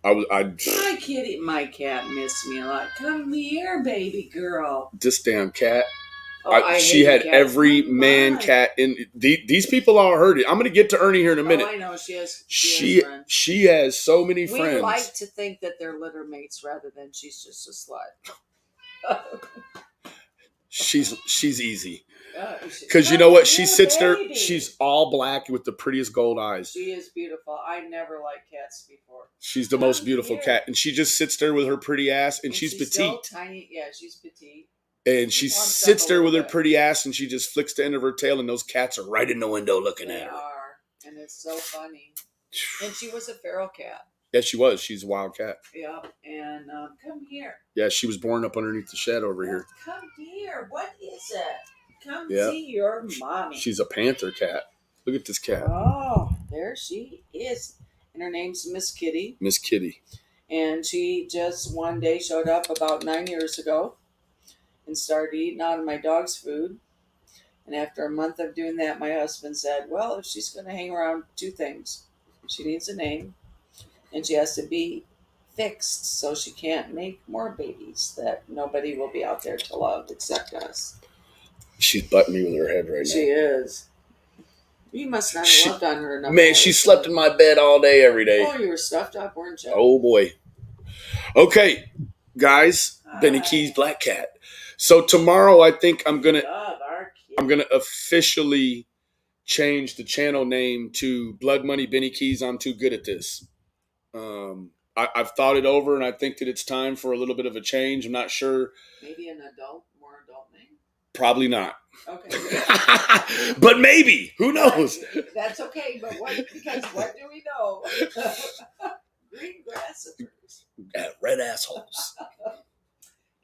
Speaker 2: My cat missed me a lot. Come here, baby girl.
Speaker 1: This damn cat.
Speaker 2: Oh,
Speaker 1: she had every man cat in. These people all heard it. I'm going to get to Ernie here in a minute.
Speaker 2: Oh, I know. She has friends.
Speaker 1: She has so many friends.
Speaker 2: We like to think that they're litter mates rather than she's just a slut.
Speaker 1: She's easy. Because you know what? She sits there. She's all black with the prettiest gold eyes.
Speaker 2: She is beautiful. I never liked cats before.
Speaker 1: She's the most beautiful cat. And she just sits there with her pretty ass. And she's petite.
Speaker 2: Still tiny. Yeah, she's petite.
Speaker 1: And she sits there with her pretty ass and she just flicks the end of her tail. And those cats are right in the window looking at her.
Speaker 2: They are. And it's so funny. And she was a feral cat.
Speaker 1: Yeah, she was. She's a wild cat.
Speaker 2: Yeah. And come here.
Speaker 1: Yeah, she was born up underneath the shed over here.
Speaker 2: Come here. What is it? Come see your mommy.
Speaker 1: She's a panther cat. Look at this cat.
Speaker 2: Oh, there she is. And her name's Miss Kitty.
Speaker 1: Miss Kitty.
Speaker 2: And she just one day showed up about 9 years ago and started eating out of my dog's food. And after a month of doing that, my husband said, well, if she's going to hang around, two things. She needs a name, and she has to be fixed so she can't make more babies that nobody will be out there to love except us. She's butting me with her head right now. She is. You must not have loved on her enough. Man, she slept in my bed all day, every day. Oh, you were stuffed up, weren't you? Oh, boy. Okay, guys. Benny Keys Black Cat. So tomorrow, I think I'm gonna officially change the channel name to Blood Money Benny Keys. I'm too good at this. I've thought it over, and I think that it's time for a little bit of a change. I'm not sure. Maybe an more adult name? Probably not. Okay. But maybe. Who knows? That's okay. But because what do we know? Green grasshoppers. Red assholes.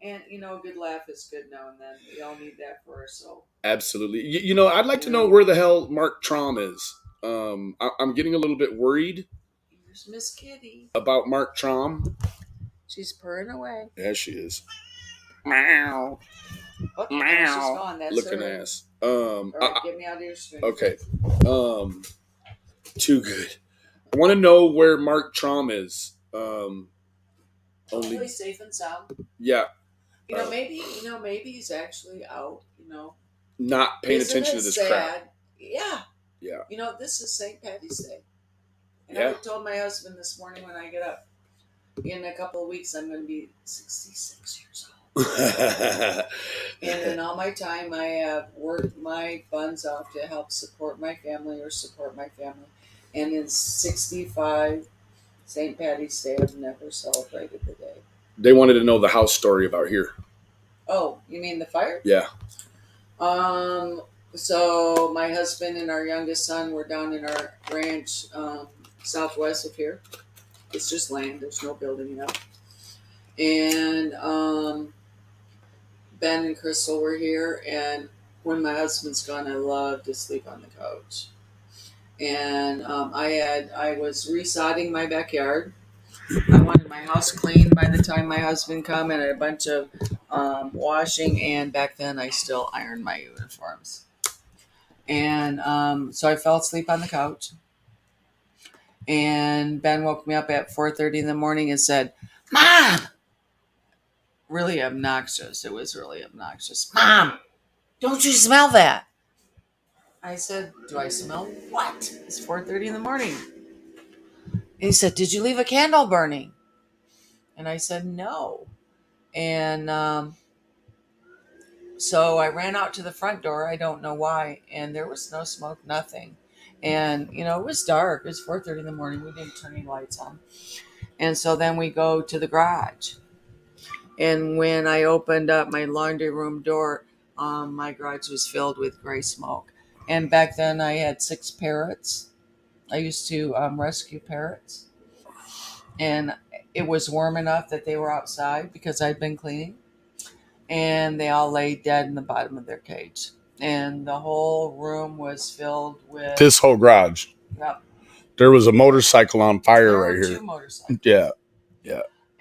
Speaker 2: And, a good laugh is good now and then. We all need that for our soul. Absolutely. I'd like to know where the hell Mark Traum is. I'm getting a little bit worried. Here's Miss Kitty. About Mark Traum. She's purring away. Yeah, she is. Meow. Okay, meow. She's gone. That's looking her ass. All right, get me out of your screen. Okay. Too good. I want to know where Mark Traum is. Hopefully safe and sound. Yeah. Maybe he's actually out, not paying attention to this crap. Yeah. Yeah. This is St. Patty's Day. And I told my husband this morning when I get up, in a couple of weeks, I'm going to be 66 years old. And in all my time, I have worked my buns off to help support my family. And in 65, St. Patty's Day, I've never celebrated the day. They wanted to know the house story about here. Oh, you mean the fire? Yeah. So my husband and our youngest son were down in our ranch, southwest of here. It's just land. There's no building up. And Ben and Crystal were here. And when my husband's gone, I love to sleep on the couch. And I was resodding my backyard. I wanted my house clean by the time my husband come, and a bunch of washing. And back then, I still ironed my uniforms. And so I fell asleep on the couch. And Ben woke me up at 4:30 in the morning and said, "Mom!" Really obnoxious. It was really obnoxious. "Mom, don't you smell that?" I said, do I smell what? It's 4:30 in the morning. And he said, did you leave a candle burning? And I said, no. And so I ran out to the front door. I don't know why. And there was no smoke, nothing. And, it was dark. It was 4:30 in the morning. We didn't turn any lights on. And so then we go to the garage. And when I opened up my laundry room door, my garage was filled with gray smoke. And back then I had 6 parrots. I used to rescue parrots. And it was warm enough that they were outside because I'd been cleaning. And they all lay dead in the bottom of their cage. And the whole room was filled with...
Speaker 1: This whole garage.
Speaker 2: Yep.
Speaker 1: There was a motorcycle on fire
Speaker 2: There
Speaker 1: right
Speaker 2: were
Speaker 1: here.
Speaker 2: 2 motorcycles.
Speaker 1: Yeah.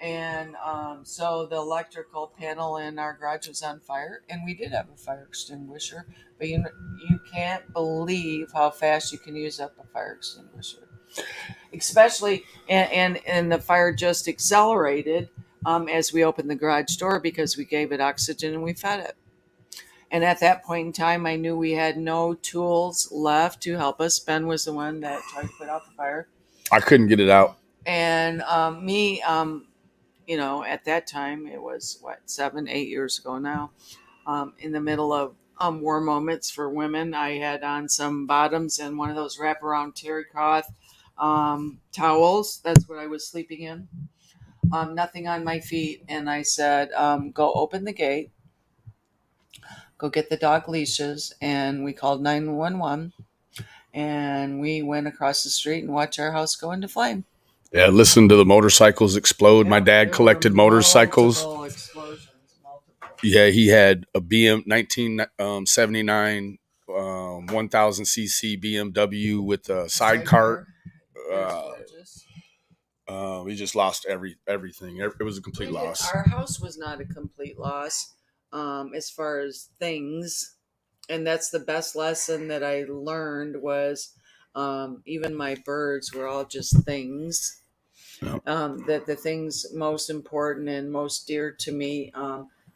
Speaker 2: And so the electrical panel in our garage was on fire, and we did have a fire extinguisher. But you can't believe how fast you can use up a fire extinguisher, especially and the fire just accelerated as we opened the garage door because we gave it oxygen and we fed it. And at that point in time, I knew we had no tools left to help us. Ben was the one that tried to put out the fire.
Speaker 1: I couldn't get it out.
Speaker 2: And me, at that time, it was 7, 8 years ago now, in the middle of war moments for women. I had on some bottoms and one of those wraparound terry cloth towels. That's what I was sleeping in. Nothing on my feet. And I said, go open the gate, go get the dog leashes. And we called 911 and we went across the street and watched our house go into flame.
Speaker 1: Yeah, listen to the motorcycles explode. My dad collected motorcycles.
Speaker 2: Multiple explosions.
Speaker 1: Yeah, he had a 1979 1000cc BMW with a sidecar. We just lost everything. It was a complete loss.
Speaker 2: Our house was not a complete loss as far as things. And that's the best lesson that I learned was even my birds were all just things. Yep. That the things most important and most dear to me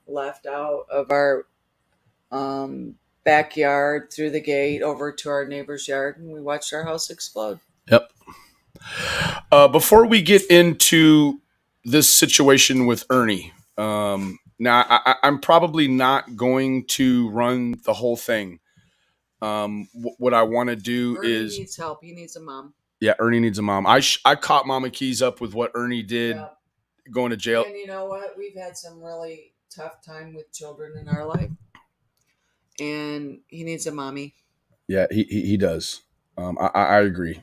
Speaker 2: left out of our backyard through the gate over to our neighbor's yard, and we watched our house explode.
Speaker 1: Yep. Before we get into this situation with Ernie, now I'm probably not going to run the whole thing. What I want to do is...
Speaker 2: Ernie needs help. He needs a mom.
Speaker 1: Yeah, Ernie needs a mom. I caught Mama Keys up with what Ernie did going to jail.
Speaker 2: And you know what? We've had some really tough time with children in our life. And he needs a mommy.
Speaker 1: Yeah, he does. I agree.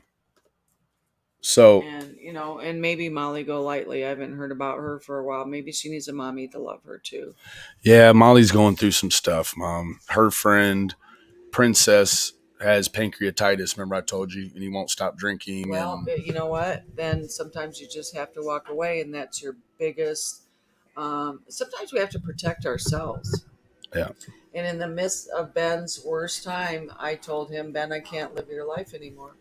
Speaker 1: So...
Speaker 2: And, and maybe Molly Golightly. I haven't heard about her for a while. Maybe she needs a mommy to love her too.
Speaker 1: Yeah, Molly's going through some stuff, Mom. Her friend, Princess... has pancreatitis, remember I told you, and he won't stop drinking.
Speaker 2: Well, you know what? Then sometimes you just have to walk away, and that's your biggest... sometimes we have to protect ourselves.
Speaker 1: Yeah.
Speaker 2: And in the midst of Ben's worst time, I told him, Ben, I can't live your life anymore.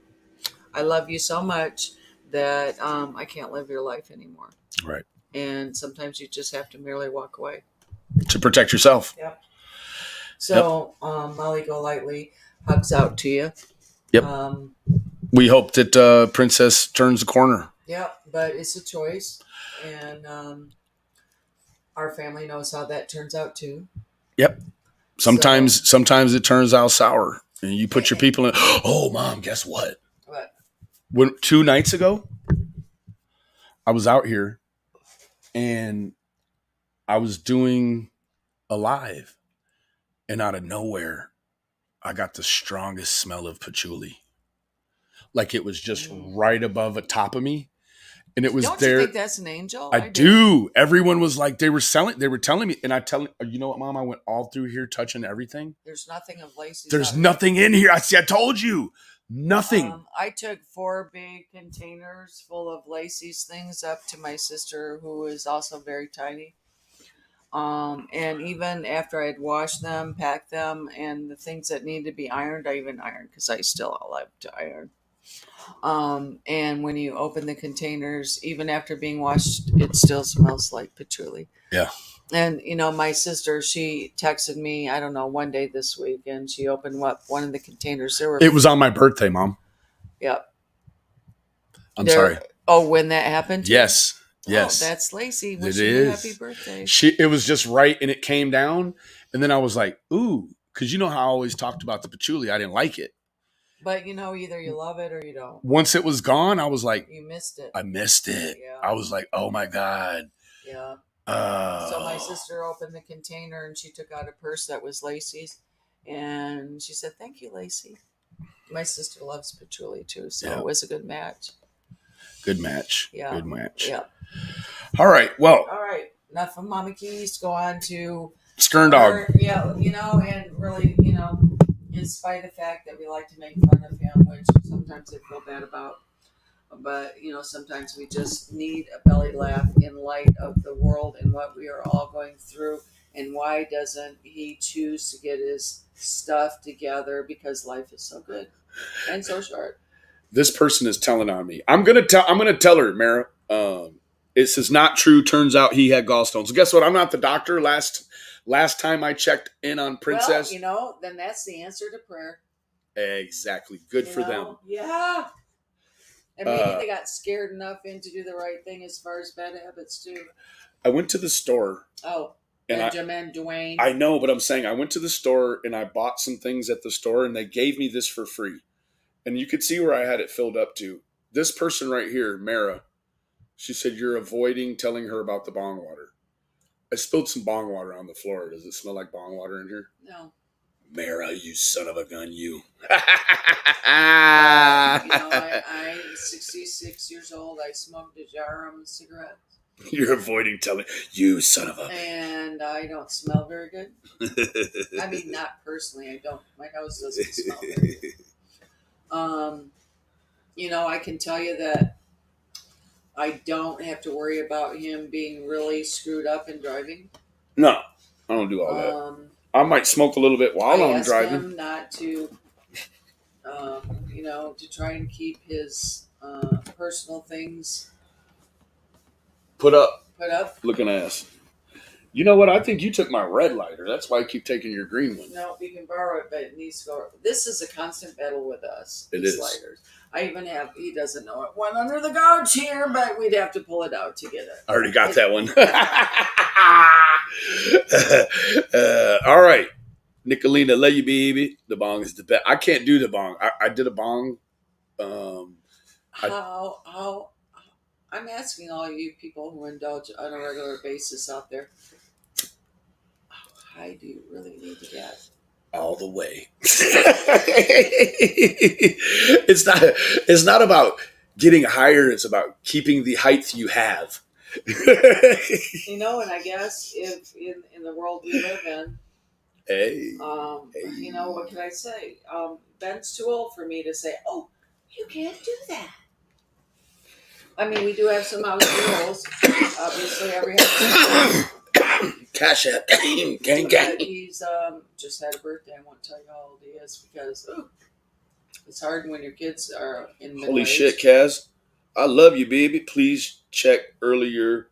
Speaker 2: I love you so much that I can't live your life anymore.
Speaker 1: Right.
Speaker 2: And sometimes you just have to merely walk away.
Speaker 1: To protect yourself.
Speaker 2: Yep. So, Molly Golightly... hugs out to you.
Speaker 1: Yep. We hope that Princess turns the corner.
Speaker 2: Yep, but it's a choice, and our family knows how that turns out too.
Speaker 1: Yep. Sometimes it turns out sour, and you put your people in. Oh, Mom, guess what?
Speaker 2: What?
Speaker 1: 2 nights ago, I was out here, and I was doing a live, and out of nowhere, I got the strongest smell of patchouli. Like it was just right above the top of me. And it was
Speaker 2: Don't
Speaker 1: there.
Speaker 2: You think that's an angel?
Speaker 1: I do. Everyone was like, they were telling me. And you know what, Mom? I went all through here touching everything.
Speaker 2: There's nothing of Lacey's.
Speaker 1: There's nothing in here. I told you. Nothing.
Speaker 2: I took 4 big containers full of Lacey's things up to my sister, who is also very tiny. And even after I had washed them, packed them, and the things that needed to be ironed, I even ironed because I still love to iron. And when you open the containers, even after being washed, it still smells like patchouli.
Speaker 1: Yeah.
Speaker 2: And my sister, she texted me, I don't know, one day this week, and she opened up one of the containers.
Speaker 1: It was on my birthday, Mom.
Speaker 2: Yep.
Speaker 1: I'm sorry.
Speaker 2: Oh, when that happened?
Speaker 1: Yes.
Speaker 2: Oh,
Speaker 1: Yes.
Speaker 2: that's Lacey.
Speaker 1: It
Speaker 2: Wishing you
Speaker 1: is.
Speaker 2: happy birthday.
Speaker 1: It was just right, and it came down, and then I was like, ooh, because you know how I always talked about the patchouli. I didn't like it.
Speaker 2: But either you love it or you don't.
Speaker 1: Once it was gone, I was like,
Speaker 2: you missed it.
Speaker 1: I missed it.
Speaker 2: Yeah.
Speaker 1: I was like, oh my God.
Speaker 2: Yeah. So my sister opened the container and she took out a purse that was Lacey's, and she said, "Thank you, Lacey." My sister loves patchouli too, so it was a good match.
Speaker 1: Good match.
Speaker 2: Yeah.
Speaker 1: Good match.
Speaker 2: Yeah.
Speaker 1: All right. Well.
Speaker 2: All right. Enough of Mama Keys. Go on to
Speaker 1: Skern Dog.
Speaker 2: Yeah, and really, in spite of the fact that we like to make fun of him, which sometimes I feel bad about. But, sometimes we just need a belly laugh in light of the world and what we are all going through. And why doesn't he choose to get his stuff together? Because life is so good and so short.
Speaker 1: This person is telling on me. I'm gonna tell her, Mara. It says not true. Turns out he had gallstones. Guess what? I'm not the doctor. Last time I checked in on Princess.
Speaker 2: Well, then that's the answer to prayer.
Speaker 1: Exactly. Good for them.
Speaker 2: Yeah. And maybe they got scared enough in to do the right thing as far as bad habits too.
Speaker 1: I went to the store.
Speaker 2: Oh, Benjamin, Dwayne.
Speaker 1: I know, but I'm saying I went to the store and I bought some things at the store and they gave me this for free. And you could see where I had it filled up to. This person right here, Mara, she said, you're avoiding telling her about the bong water. I spilled some bong water on the floor. Does it smell like bong water in here?
Speaker 2: No.
Speaker 1: Mara, you son of a gun, you.
Speaker 2: I'm 66 years old. I smoked a jar of cigarettes.
Speaker 1: You're avoiding telling, you son of a.
Speaker 2: And I don't smell very good. I mean, not personally. I don't. My nose doesn't smell very good. I can tell you that I don't have to worry about him being really screwed up and driving.
Speaker 1: No, I don't do all that. I might smoke a little bit while I'm driving. I asked
Speaker 2: him not to, to try and keep his personal things
Speaker 1: put up.
Speaker 2: Looking
Speaker 1: ass. You know what? I think you took my red lighter. That's why I keep taking your green one.
Speaker 2: No, you can borrow it, but it needs to go. This is a constant battle with us.
Speaker 1: These
Speaker 2: lighters. I even have, he doesn't know it, one under the couch here, but we'd have to pull it out to get it.
Speaker 1: I already got that one. All right. Nicolina, love you, baby. The bong is the best. I can't do the bong. I did a bong.
Speaker 2: How I'm asking all you people who indulge on a regular basis out there, how high do you really need to get?
Speaker 1: All the way. It's not about getting higher. It's about keeping the height you have.
Speaker 2: And I guess if in the world we live in, what can I say? Ben's too old for me to say, oh, you can't do that. I mean, we do have some house rules. Obviously, every house.
Speaker 1: Cash App. Gang.
Speaker 2: He's just had a birthday. I won't tell you how old he is because it's hard when your kids are in middle
Speaker 1: Holy
Speaker 2: age.
Speaker 1: shit, Kaz. I love you, baby. Please check earlier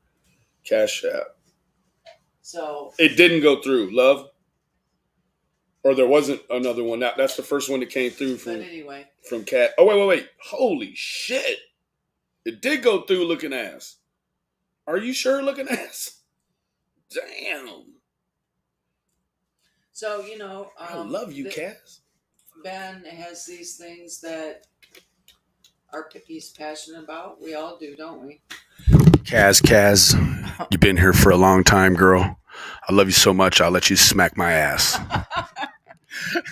Speaker 1: Cash App.
Speaker 2: So
Speaker 1: it didn't go through, love. Or there wasn't another one. That's the first one that came through from.
Speaker 2: But anyway.
Speaker 1: From Cat. Oh wait. Holy shit! It did go through, looking ass. Are you sure, looking ass? Damn.
Speaker 2: So
Speaker 1: I love you, Kaz.
Speaker 2: Ben has these things that he's passionate about. We all do, don't we?
Speaker 1: Kaz, you've been here for a long time, girl. I love you so much. I'll let you smack my ass.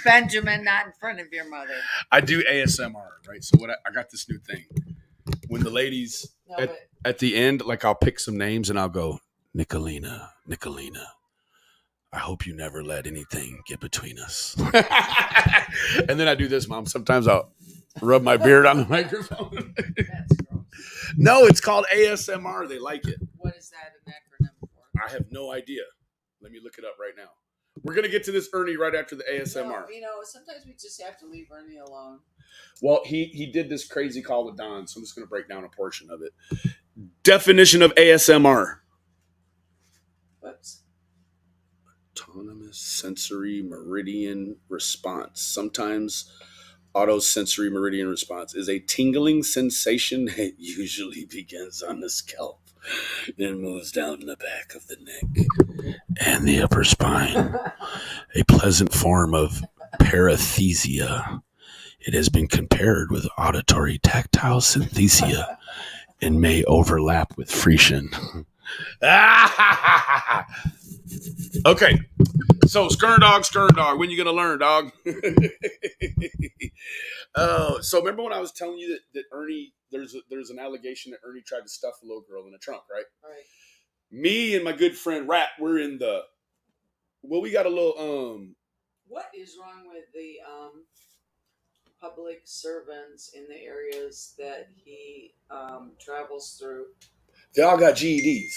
Speaker 2: Benjamin, not in front of your mother.
Speaker 1: I do ASMR, right? So I got this new thing. When the ladies at the end, like I'll pick some names and I'll go, Nicolina. I hope you never let anything get between us. And then I do this, Mom. Sometimes I'll rub my beard on the microphone.
Speaker 2: That's gross.
Speaker 1: No, it's called ASMR. They like it.
Speaker 2: What is that an acronym for?
Speaker 1: I have no idea. Let me look it up right now. We're going to get to this Ernie right after the ASMR.
Speaker 2: Sometimes we just have to leave Ernie alone.
Speaker 1: Well, he did this crazy call with Don, so I'm just going to break down a portion of it. Definition of ASMR.
Speaker 2: Whoops.
Speaker 1: Autonomous sensory meridian response. Sometimes autosensory meridian response is a tingling sensation that usually begins on the scalp and moves down the back of the neck and the upper spine. A pleasant form of paresthesia. It has been compared with auditory tactile synesthesia and may overlap with Frisian. Okay, so skirn dog, when you gonna learn, dog? So remember when I was telling you that Ernie, there's an allegation that Ernie tried to stuff a little girl in the trunk, right?
Speaker 2: Right.
Speaker 1: Me and my good friend Rat, we're in the, well, we got a little
Speaker 2: What is wrong with the public servants in the areas that he travels through?
Speaker 1: they all got GEDs.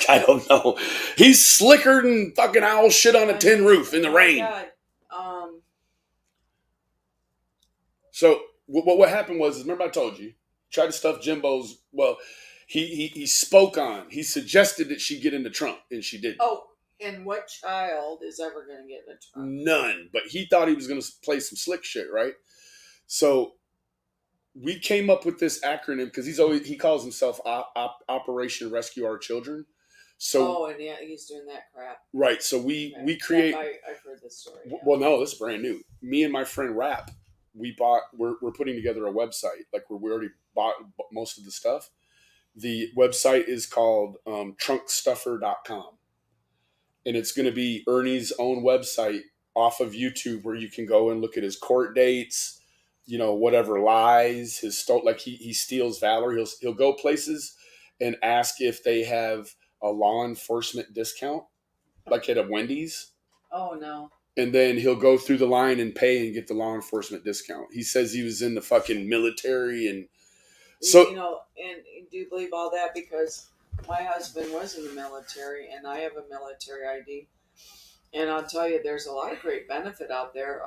Speaker 1: I don't know. He's slicker than fucking owl shit on a tin roof in the rain.
Speaker 2: God.
Speaker 1: So what happened was, remember I told you, tried to stuff Jimbo's, well, he spoke on, he suggested that she get in the trunk, and she didn't.
Speaker 2: Oh, and what child is ever going to get in the trunk?
Speaker 1: None. But he thought he was going to play some slick shit, right? So we came up with this acronym because he calls himself Operation Rescue Our Children. So
Speaker 2: and yeah, he's doing that crap.
Speaker 1: Right. So we create.
Speaker 2: I've heard this story. Yeah.
Speaker 1: Well, no, this is brand new. Me and my friend Rap, we're putting together a website. Like we already bought most of the stuff. The website is called trunkstuffer.com. And it's going to be Ernie's own website off of YouTube where you can go and look at his court dates, whatever lies, like he steals valor. He'll go places and ask if they have a law enforcement discount, like at a Wendy's.
Speaker 2: Oh, no.
Speaker 1: And then he'll go through the line and pay and get the law enforcement discount. He says he was in the fucking military. And so,
Speaker 2: and do you believe all that? Because my husband was in the military and I have a military ID. And I'll tell you, there's a lot of great benefit out there.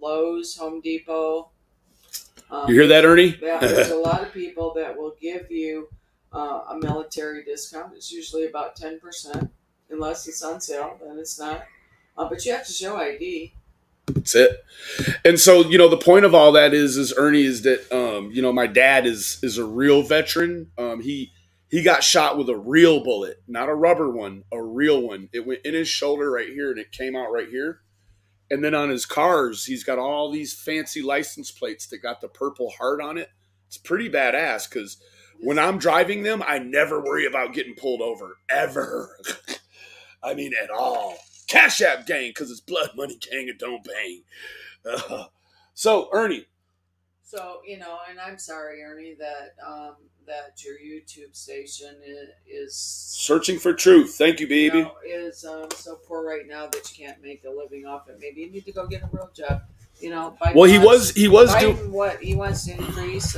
Speaker 2: Lowe's, Home Depot.
Speaker 1: You hear that, Ernie?
Speaker 2: Yeah, there's a lot of people that will give you a military discount. It's usually about 10%. Unless it's on sale, then it's not. But you have to show ID.
Speaker 1: That's it. And so, the point of all that is Ernie, is that, my dad is a real veteran. He got shot with a real bullet, not a rubber one, a real one. It went in his shoulder right here and it came out right here. And then on his cars, he's got all these fancy license plates that got the Purple Heart on it. It's pretty badass because when I'm driving them, I never worry about getting pulled over, ever. I mean, at all. Cash App gang, because it's blood money gang and don't bang. So, Ernie.
Speaker 2: So, and I'm sorry, Ernie, that your YouTube station is
Speaker 1: searching for truth. Thank you, baby.
Speaker 2: Is so poor right now that you can't make a living off it. Maybe you need to go get a real job. Biden
Speaker 1: he was doing
Speaker 2: what he wants to increase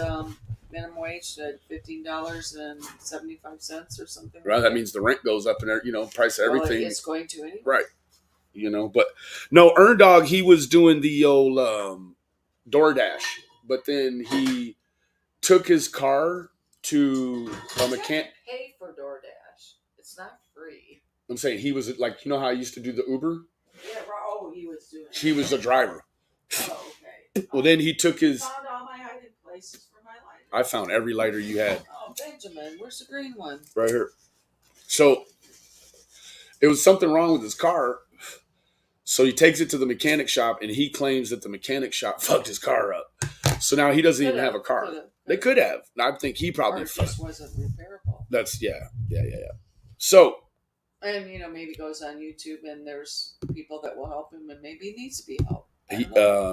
Speaker 2: minimum wage to $15.75 or something.
Speaker 1: Right, that means the rent goes up and price of everything.
Speaker 2: It's going to anyway.
Speaker 1: Right. But no, Dog, he was doing the old DoorDash, but then he took his car to a mechanic.
Speaker 2: Pay for DoorDash. It's not free.
Speaker 1: I'm saying he was like, how I used to do the Uber?
Speaker 2: Yeah. Oh, he was doing.
Speaker 1: He was a driver.
Speaker 2: Oh, okay.
Speaker 1: Well, then he took his.
Speaker 2: Found all my hiding places for my lighter.
Speaker 1: I found every lighter you had.
Speaker 2: Oh, Benjamin, where's the green one?
Speaker 1: Right here. So it was something wrong with his car. So he takes it to the mechanic shop, and he claims that the mechanic shop fucked his car up. So now he doesn't even have a car. They could have. I think he probably
Speaker 2: just wasn't repairable.
Speaker 1: That's yeah. So,
Speaker 2: and maybe goes on YouTube, and there's people that will help him, and maybe he needs to be helped.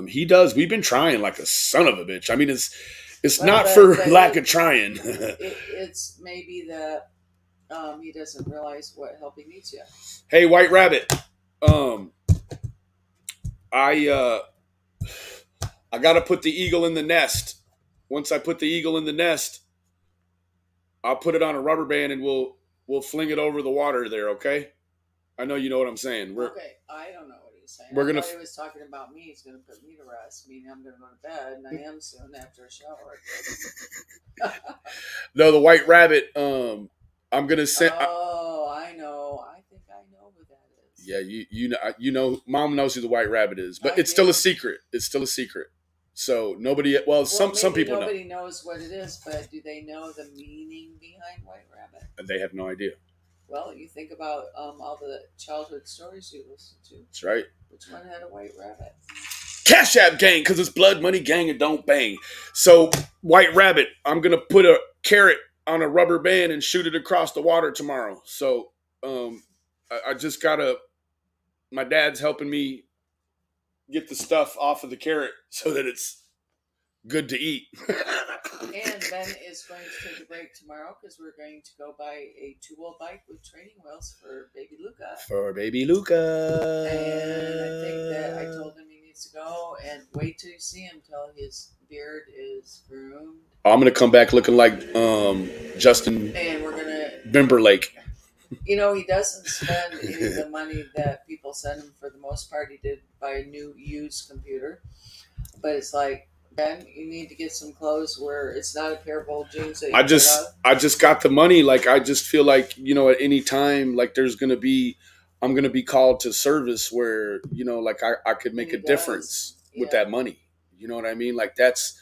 Speaker 1: He does. We've been trying like a son of a bitch. I mean, it's not for lack of trying.
Speaker 2: It's maybe that he doesn't realize what help he needs yet.
Speaker 1: Hey, White Rabbit. I got to put the eagle in the nest. Once I put the eagle in the nest, I'll put it on a rubber band and we'll fling it over the water there, okay? I know you know what I'm saying.
Speaker 2: Okay, I don't know what he's saying.
Speaker 1: He
Speaker 2: was talking about me. He's going to put me to rest, meaning I'm going to go to bed, and I am soon after a shower.
Speaker 1: No, the White Rabbit, I'm going to send...
Speaker 2: Oh, I know. I think I know who that is.
Speaker 1: Yeah, you know, Mom knows who the white rabbit is, but it's still a secret. It's still a secret. So nobody. Well, some people
Speaker 2: nobody knows what it is, but do they know the meaning behind white rabbit?
Speaker 1: They have no idea.
Speaker 2: Well, you think about all the childhood stories you listen to.
Speaker 1: That's right.
Speaker 2: Which one had a white rabbit?
Speaker 1: Cash App gang, because it's blood money gang and don't bang. So white rabbit, I'm gonna put a carrot on a rubber band and shoot it across the water tomorrow. So I just gotta. My dad's helping me get the stuff off of the carrot so that it's good to eat.
Speaker 2: And Ben is going to take a break tomorrow because we're going to go buy a two-wheel bike with training wheels for baby Luca. And I think that I told him he needs to go and wait till you see him till his beard is groomed.
Speaker 1: I'm gonna come back looking like Justin
Speaker 2: and we're gonna
Speaker 1: Timberlake.
Speaker 2: You know, he doesn't spend any of the money that people send him. For the most part, he did buy a new used computer. But it's like, Ben, you need to get some clothes where it's not a pair of old jeans that you
Speaker 1: I just got the money. Like, I just feel like, you know, at any time, like I'm going to be called to service where, you know, like I could make a difference with that money. You know what I mean? Like, that's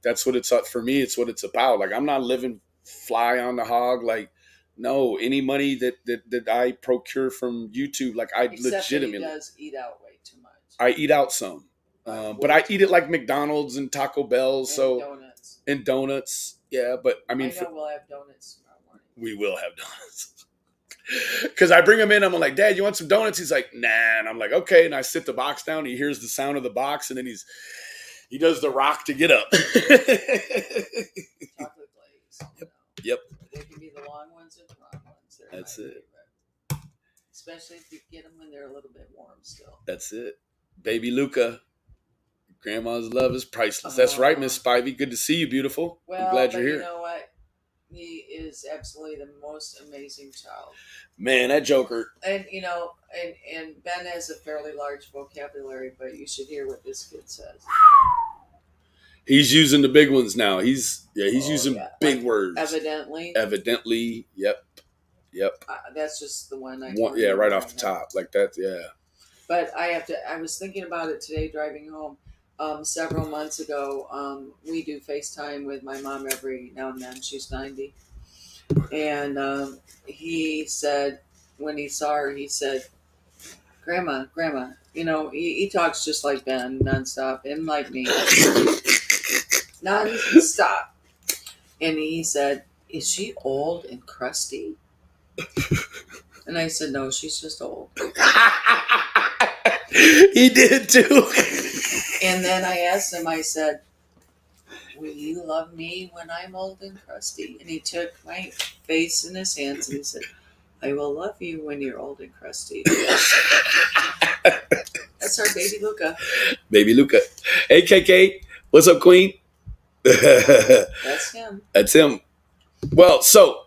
Speaker 1: what it's for me. It's what it's about. Like, I'm not living fly on the hog. Like, no, any money that I procure from YouTube, like legitimately.
Speaker 2: He does eat out way too much.
Speaker 1: I eat out some. But I eat it like McDonald's and Taco Bell, and donuts. Yeah, but I mean,
Speaker 2: we'll have donuts tomorrow morning.
Speaker 1: We will have donuts because I bring him in. I'm like, Dad, you want some donuts? He's like, nah, and I'm like, okay. And I sit the box down. He hears the sound of the box, and then he does the rock to get up.
Speaker 2: Chocolate glaze.
Speaker 1: Yep.
Speaker 2: They can be the long ones or the wrong ones.
Speaker 1: That's it.
Speaker 2: Favorite. Especially if you get them when they're a little bit warm still.
Speaker 1: That's it. Baby Luca. Grandma's love is priceless. That's right, Miss Spivey. Good to see you, beautiful.
Speaker 2: Well,
Speaker 1: I'm glad you're here.
Speaker 2: You know what? He is absolutely the most amazing child.
Speaker 1: Man, that Joker.
Speaker 2: And you know, and Ben has a fairly large vocabulary, but you should hear what this kid says.
Speaker 1: He's using the big ones now. He's using big words. Evidently. Yep.
Speaker 2: That's just the one I.
Speaker 1: Yeah, right off the top, like that. Yeah.
Speaker 2: But I was thinking about it today driving home. Several months ago, we do FaceTime with my mom every now and then. She's 90. And he said, when he saw her, he said, Grandma, you know, he talks just like Ben, nonstop, and like me. Nonstop. And he said, is she old and crusty? And I said, no, she's just old.
Speaker 1: He did too.
Speaker 2: And then I asked him, I said, will you love me when I'm old and crusty? And he took my face in his hands and he said, I will love you when you're old and crusty. That's our baby Luca.
Speaker 1: Baby Luca. Hey, KK. What's up, Queen?
Speaker 2: That's him.
Speaker 1: That's him. Well, so.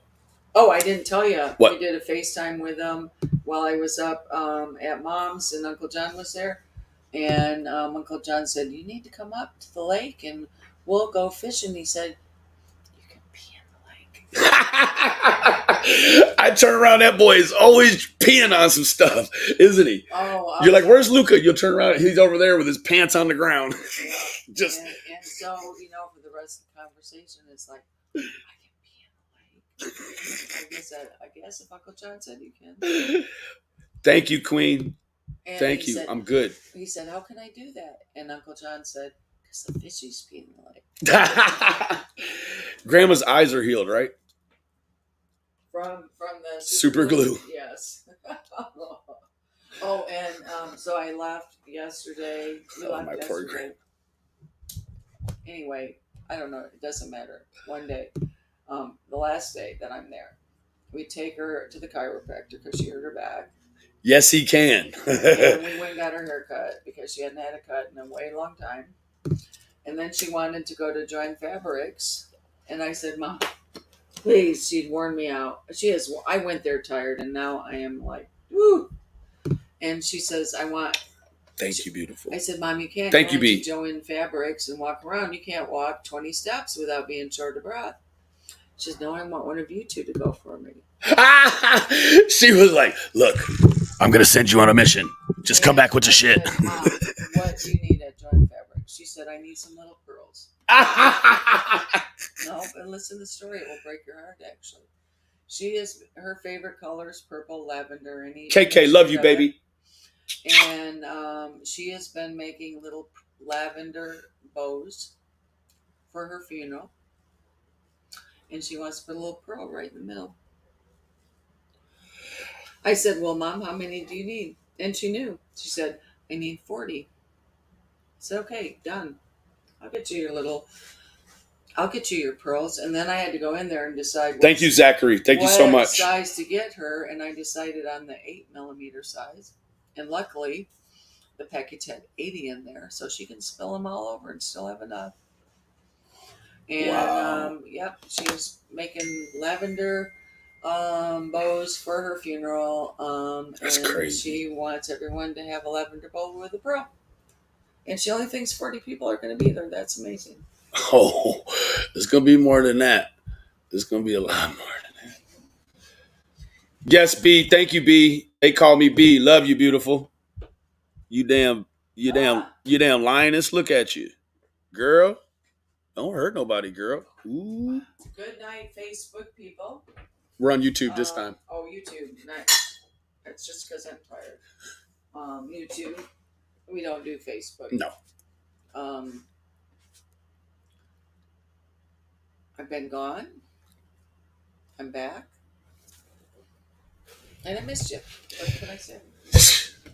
Speaker 2: Oh, I didn't tell you.
Speaker 1: What?
Speaker 2: We did a FaceTime with him while I was up at Mom's, and Uncle John was there. And Uncle John said, you need to come up to the lake and we'll go fishing. He said, you can pee in the lake.
Speaker 1: I turn around, that boy is always peeing on some stuff, isn't he?
Speaker 2: Oh,
Speaker 1: you're like, where's Luca? You'll turn around, he's over there with his pants on the ground.
Speaker 2: Yeah. And so, you know, for the rest of the conversation, it's like, I can pee in the lake. I guess if Uncle John said you can.
Speaker 1: Thank you, Queen.
Speaker 2: And
Speaker 1: thank you.
Speaker 2: Said,
Speaker 1: I'm good.
Speaker 2: He said, how can I do that? And Uncle John said, because the fishies pee in the lake.
Speaker 1: Grandma's eyes are healed, right?
Speaker 2: From the
Speaker 1: super glue.
Speaker 2: Yes. Oh, and so I left yesterday.
Speaker 1: My poor grandma.
Speaker 2: Anyway, I don't know. It doesn't matter. One day, the last day that I'm there, we take her to the chiropractor because she hurt her back.
Speaker 1: Yes, he can.
Speaker 2: And we went and got her hair cut because she hadn't had a cut in a way long time. And then she wanted to go to Join Fabrics. And I said, Mom, please, she'd worn me out. I went there tired, and now I am like, woo. And she says,
Speaker 1: Thank you, beautiful.
Speaker 2: I said, Mom, you can't
Speaker 1: go
Speaker 2: to Join Fabrics and walk around. You can't walk 20 steps without being short of breath. She says, no, I want one of you two to go for me.
Speaker 1: She was like, look, I'm going to send you on a mission. Just come back with your shit.
Speaker 2: Said, Mom, what do you need at Joint Fabric? She said, I need some little pearls. No, but listen to the story. It will break your heart, actually. Her favorite color is purple, lavender, and
Speaker 1: KK, love you, baby.
Speaker 2: And she has been making little lavender bows for her funeral. And she wants to put a little pearl right in the middle. I said, well, Mom, how many do you need? And she knew. She said, I need 40. I said, okay, done. I'll get you your pearls. And then I had to go in there and decide.
Speaker 1: Thank you, Zachary. Thank you so much.
Speaker 2: What size to get her. And I decided on the 8mm size. And luckily, the package had 80 in there. So she can spill them all over and still have enough. And,
Speaker 1: wow.
Speaker 2: Yep, she was making lavender bows for her funeral.
Speaker 1: That's
Speaker 2: and
Speaker 1: crazy.
Speaker 2: She wants everyone to have a lavender bow with a pearl. And she only thinks 40 people are going to be there. That's amazing.
Speaker 1: Oh, there's going to be more than that. There's going to be a lot more than that. Yes, B. Thank you, B. They call me B. Love you, beautiful. You damn lioness. Look at you. Girl. Don't hurt nobody, girl. Ooh.
Speaker 2: Good night, Facebook people.
Speaker 1: We're on YouTube this time.
Speaker 2: Oh, YouTube. Nice. That's just because I'm tired. YouTube. We don't do Facebook.
Speaker 1: No.
Speaker 2: I've been gone. I'm back. And I missed you. What can I say?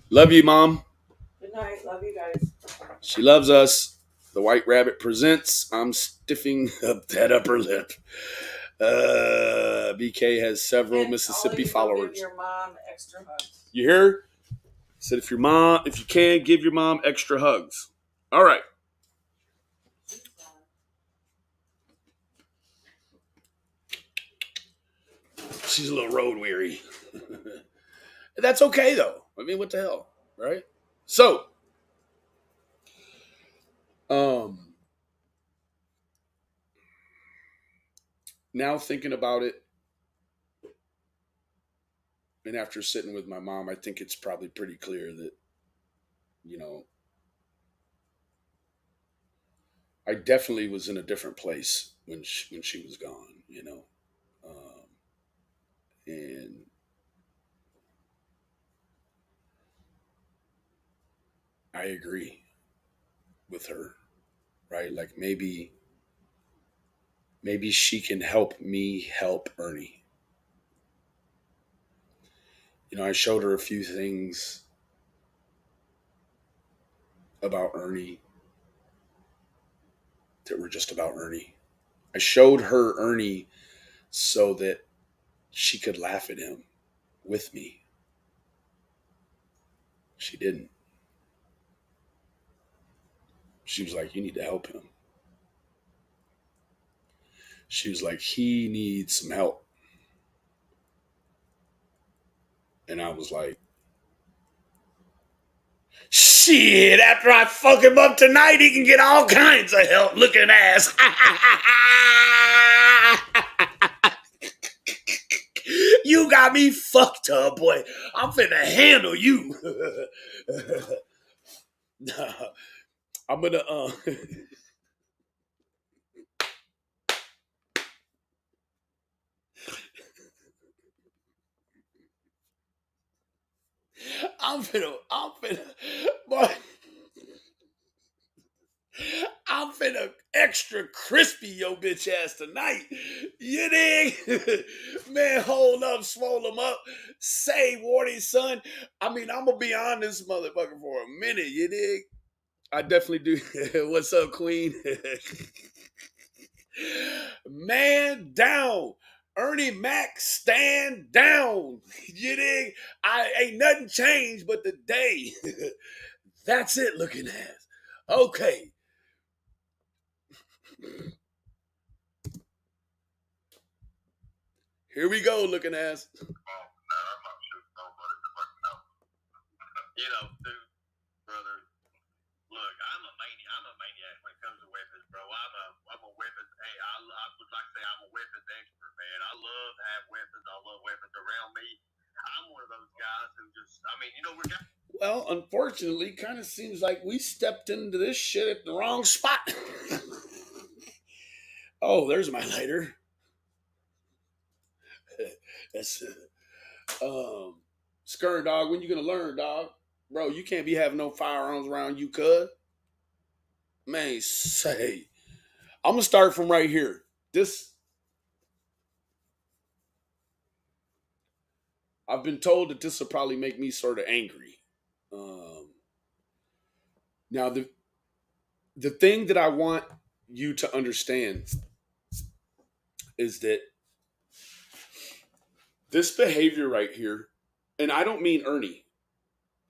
Speaker 1: Love you, Mom.
Speaker 2: Good night. Love you guys.
Speaker 1: She loves us. The White Rabbit presents. I'm stiffing up that upper lip. BK has several Mississippi followers.
Speaker 2: Give your mom extra hugs.
Speaker 1: You hear? Said if you can, give your mom extra hugs. All right. She's a little road weary. That's okay though. I mean, what the hell, right? So, now thinking about it, and after sitting with my mom, I think it's probably pretty clear that, I definitely was in a different place when she was gone, and I agree with her, right? Like maybe she can help me help Ernie. I showed her a few things about Ernie that were just about Ernie. I showed her Ernie so that she could laugh at him with me. She didn't. She was like, you need to help him. She was like, he needs some help. And I was like, shit, after I fuck him up tonight, he can get all kinds of help looking ass. You got me fucked up, boy. I'm finna handle you. I'm gonna, I'm finna extra crispy your bitch ass tonight. You dig? Man, hold up, swole him up. Say, warning, son. I mean, I'm gonna be on this motherfucker for a minute. You dig? I definitely do. What's up, Queen? Man down. Ernie Mac, stand down. You dig? Ain't nothing changed but the day. That's it, looking ass. Okay. Here we go, looking ass.
Speaker 5: Dude, brother, look, I'm a maniac when it comes to weapons, bro. I'm a weapons. Hey, I would like to say I'm a weapons expert, man. I love to have weapons. I love weapons around me. I'm one of those guys who just
Speaker 1: Well, unfortunately, kind of seems like we stepped into this shit at the wrong spot. Oh, there's my lighter. That's Skirr, dog. When you gonna learn, dog? Bro, you can't be having no firearms around you, cuz. Man, say, I'm gonna start from right here. I've been told that this will probably make me sort of angry. Now, the thing that I want you to understand is that this behavior right here, and I don't mean Ernie.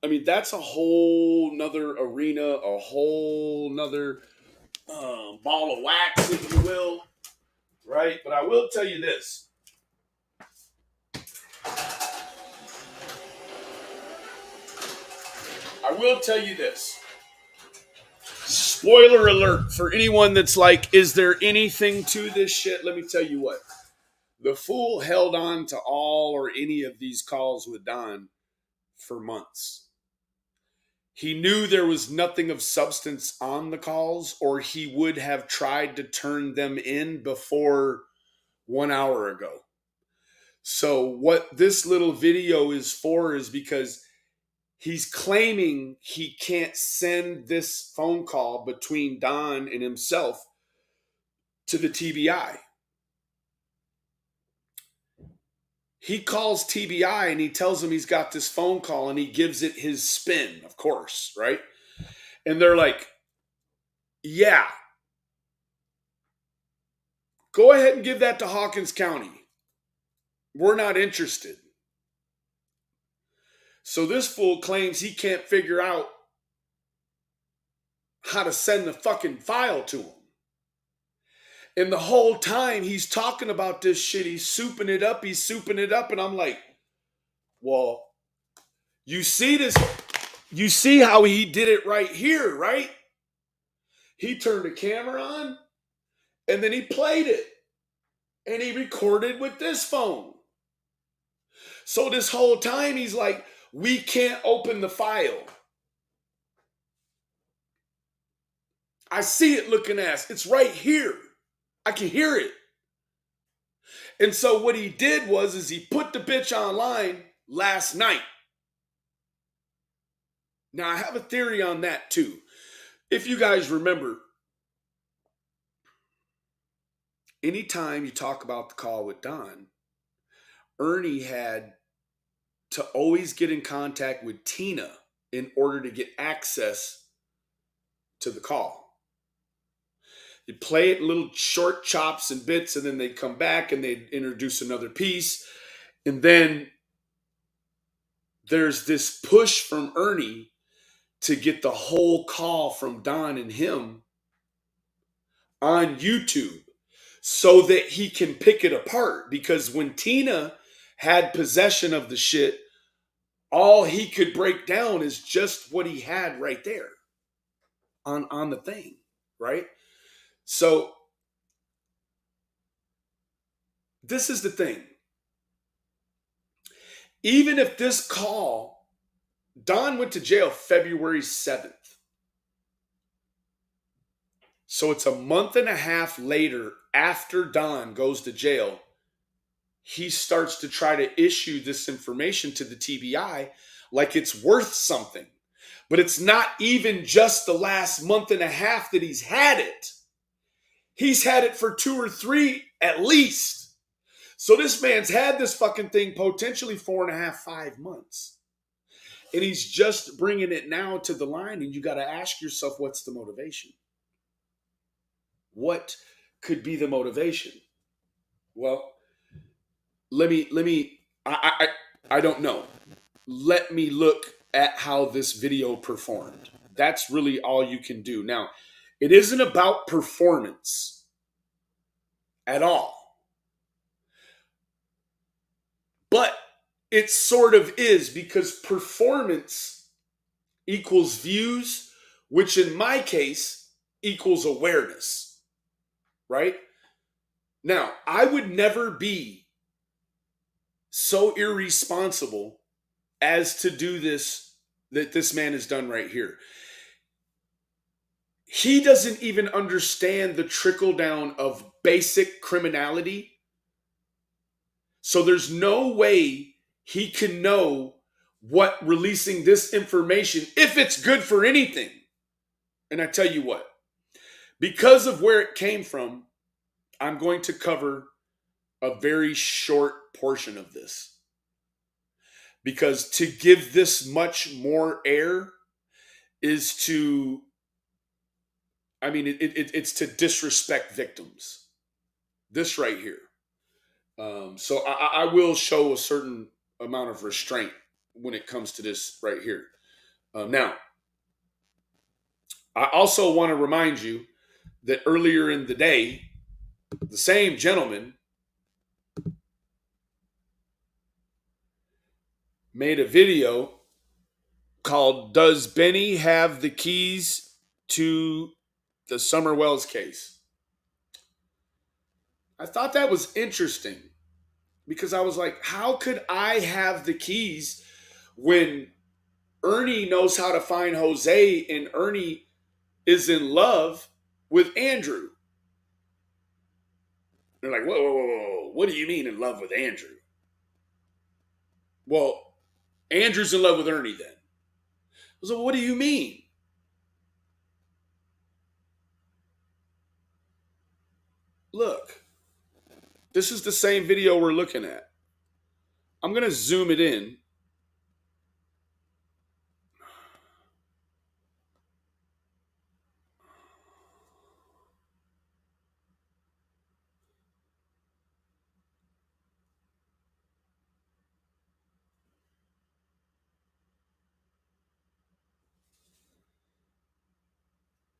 Speaker 1: I mean, that's a whole nother arena, a whole nother ball of wax, if you will, right? But I will tell you this. Spoiler alert for anyone that's like, is there anything to this shit? Let me tell you what. The fool held on to all or any of these calls with Don for months. He knew there was nothing of substance on the calls, or he would have tried to turn them in before 1 hour ago. So what this little video is for is because he's claiming he can't send this phone call between Don and himself to the TBI. He calls TBI and he tells them he's got this phone call and he gives it his spin, of course, right? And they're like, yeah, go ahead and give that to Hawkins County. We're not interested. So this fool claims he can't figure out how to send the fucking file to him. And the whole time he's talking about this shit, he's souping it up. And I'm like, well, you see how he did it right here, right? He turned the camera on and then he played it and he recorded with this phone. So this whole time he's like, we can't open the file. I see it looking ass. It's right here. I can hear it. And so what he did was he put the bitch online last night. Now I have a theory on that too. If you guys remember, anytime you talk about the call with Don, Ernie had to always get in contact with Tina in order to get access to the call. You'd play it in little short chops and bits, and then they'd come back and they'd introduce another piece. And then there's this push from Ernie to get the whole call from Don and him on YouTube so that he can pick it apart. Because when Tina had possession of the shit, all he could break down is just what he had right there on the thing, right? So this is the thing. Even if this call, Don went to jail February 7th. So it's a month and a half later after Don goes to jail, he starts to try to issue this information to the TBI like it's worth something. But it's not even just the last month and a half that he's had it. He's had it for 2 or 3 at least. So this man's had this fucking thing potentially 4.5, 5 months. And he's just bringing it now to the line. And you got to ask yourself, what's the motivation? What could be the motivation? Well, I don't know. Let me look at how this video performed. That's really all you can do. Now, it isn't about performance at all. But it sort of is, because performance equals views, which in my case equals awareness, right? Now, I would never be so irresponsible as to do this that this man has done right here. He doesn't even understand the trickle down of basic criminality. So there's no way he can know what releasing this information, if it's good for anything. And I tell you what, because of where it came from, I'm going to cover a very short portion of this. Because to give this much more air is to, I mean, it's to disrespect victims. This right here. So I will show a certain amount of restraint when it comes to this right here. Now, I also want to remind you that earlier in the day, the same gentleman made a video called "Does Benny Have the Keys to the Summer Wells Case?" I thought that was interesting because I was like, how could I have the keys when Ernie knows how to find Jose and Ernie is in love with Andrew? They're like, whoa, whoa, whoa, whoa. What do you mean in love with Andrew? Well, Andrew's in love with Ernie then. I was like, what do you mean? Look, this is the same video we're looking at. I'm going to zoom it in.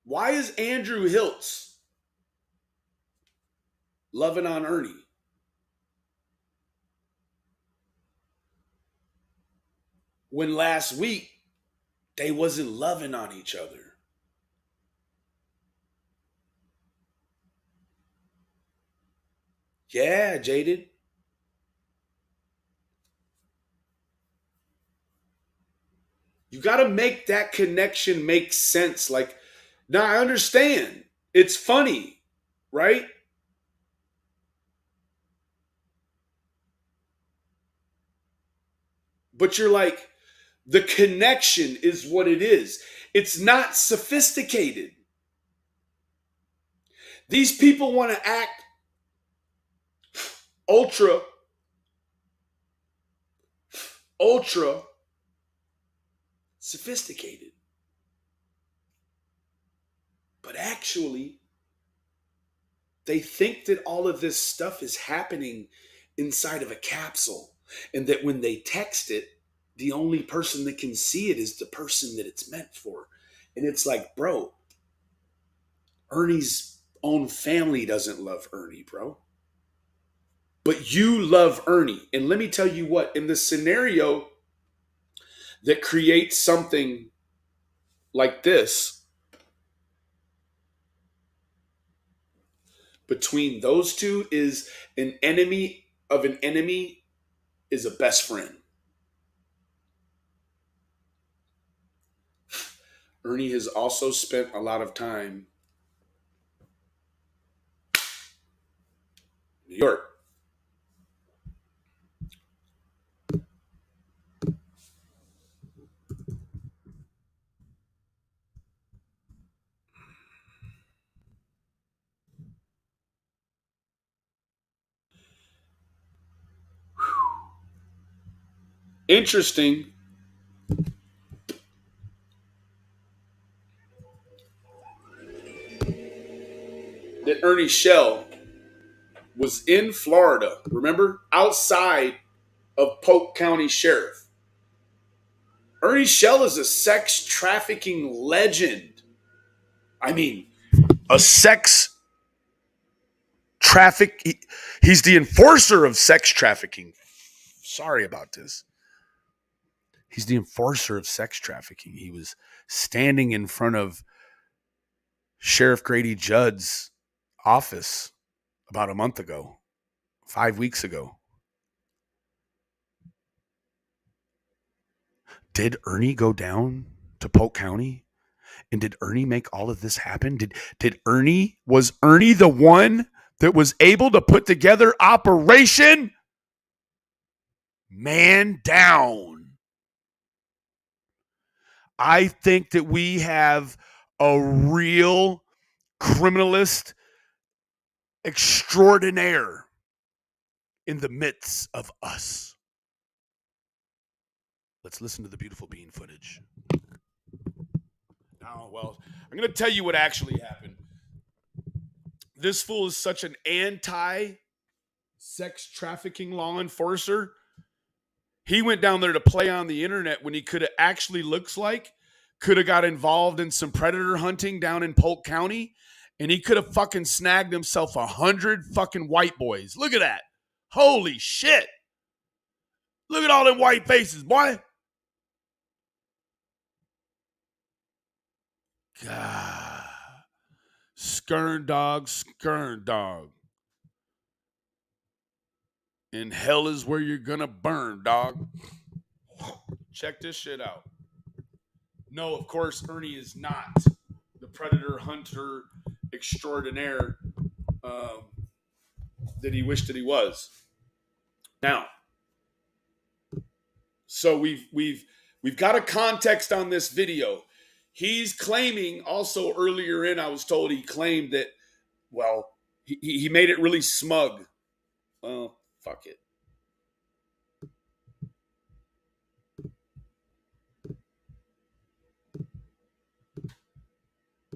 Speaker 1: Why is Andrew Hiltz loving on Ernie? When last week they wasn't loving on each other. Yeah, Jaded. You got to make that connection make sense. Like, now I understand. It's funny, right? But you're like, the connection is what it is. It's not sophisticated. These people want to act ultra sophisticated. But actually, they think that all of this stuff is happening inside of a capsule, and that when they text it, the only person that can see it is the person that it's meant for. And it's like, bro, Ernie's own family doesn't love Ernie, bro. But you love Ernie. And let me tell you what, in the scenario that creates something like this between those two, is an enemy of an enemy is a best friend. Ernie has also spent a lot of time in New York. Interesting that Ernie Shell was in Florida, remember? Outside of Polk County Sheriff. Ernie Shell is a sex trafficking legend. I mean, a sex traffic. He's the enforcer of sex trafficking. Sorry about this. He's the enforcer of sex trafficking. He was standing in front of Sheriff Grady Judd's office about a month ago, 5 weeks ago. did Ernie go down to Polk County? And did Ernie make all of this happen? Was Ernie the one that was able to put together Operation Man Down? I think that we have a real criminalist extraordinaire in the midst of us. Let's listen to the beautiful bean footage. Oh, well, I'm going to tell you what actually happened. This fool is such an anti-sex trafficking law enforcer. He went down there to play on the internet when he could have got involved in some predator hunting down in Polk County, and he could have fucking snagged himself 100 fucking white boys. Look at that. Holy shit. Look at all them white faces, boy. God. Skern dog. And hell is where you're gonna burn, dog. Check this shit out. No, of course, Ernie is not the predator hunter extraordinaire that he wished that he was. Now, so we've got a context on this video. He's claiming also earlier in, I was told he claimed that, well, he made it really smug. Well, fuck it.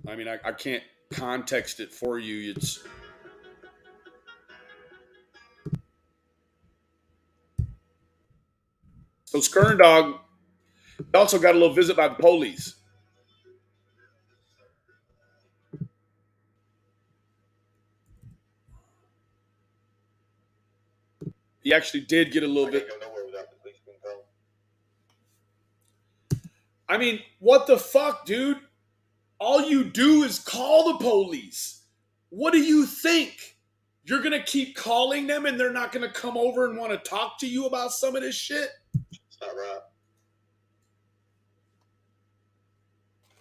Speaker 1: I mean, I can't context it for you. It's so Skern Dog also got a little visit by the police. He actually did get a little bit. I mean, what the fuck, dude? All you do is call the police. What do you think? You're going to keep calling them and they're not going to come over and want to talk to you about some of this shit?
Speaker 5: It's not right.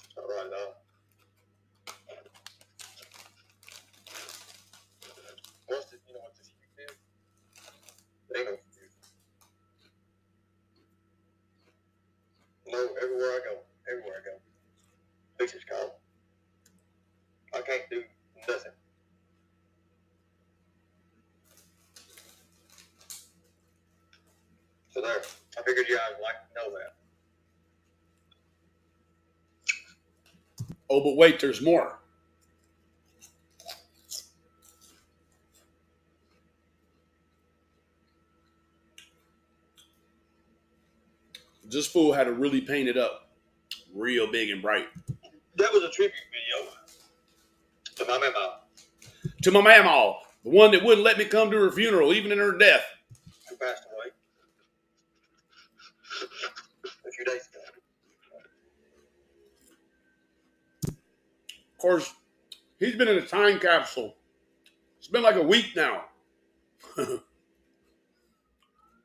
Speaker 5: It's not right at all. You know what this is? They ain't no confusion. No, everywhere I go. Bitches call. I can't do nothing. So there. I figured you guys would like to know that.
Speaker 1: Oh, but wait, there's more. This fool had to really paint it up real big and bright.
Speaker 5: That was a tribute video to my mama.
Speaker 1: To my mama, the one that wouldn't let me come to her funeral, even in her death.
Speaker 5: Who passed away a few days ago.
Speaker 1: Of course, he's been in a time capsule. It's been like a week now.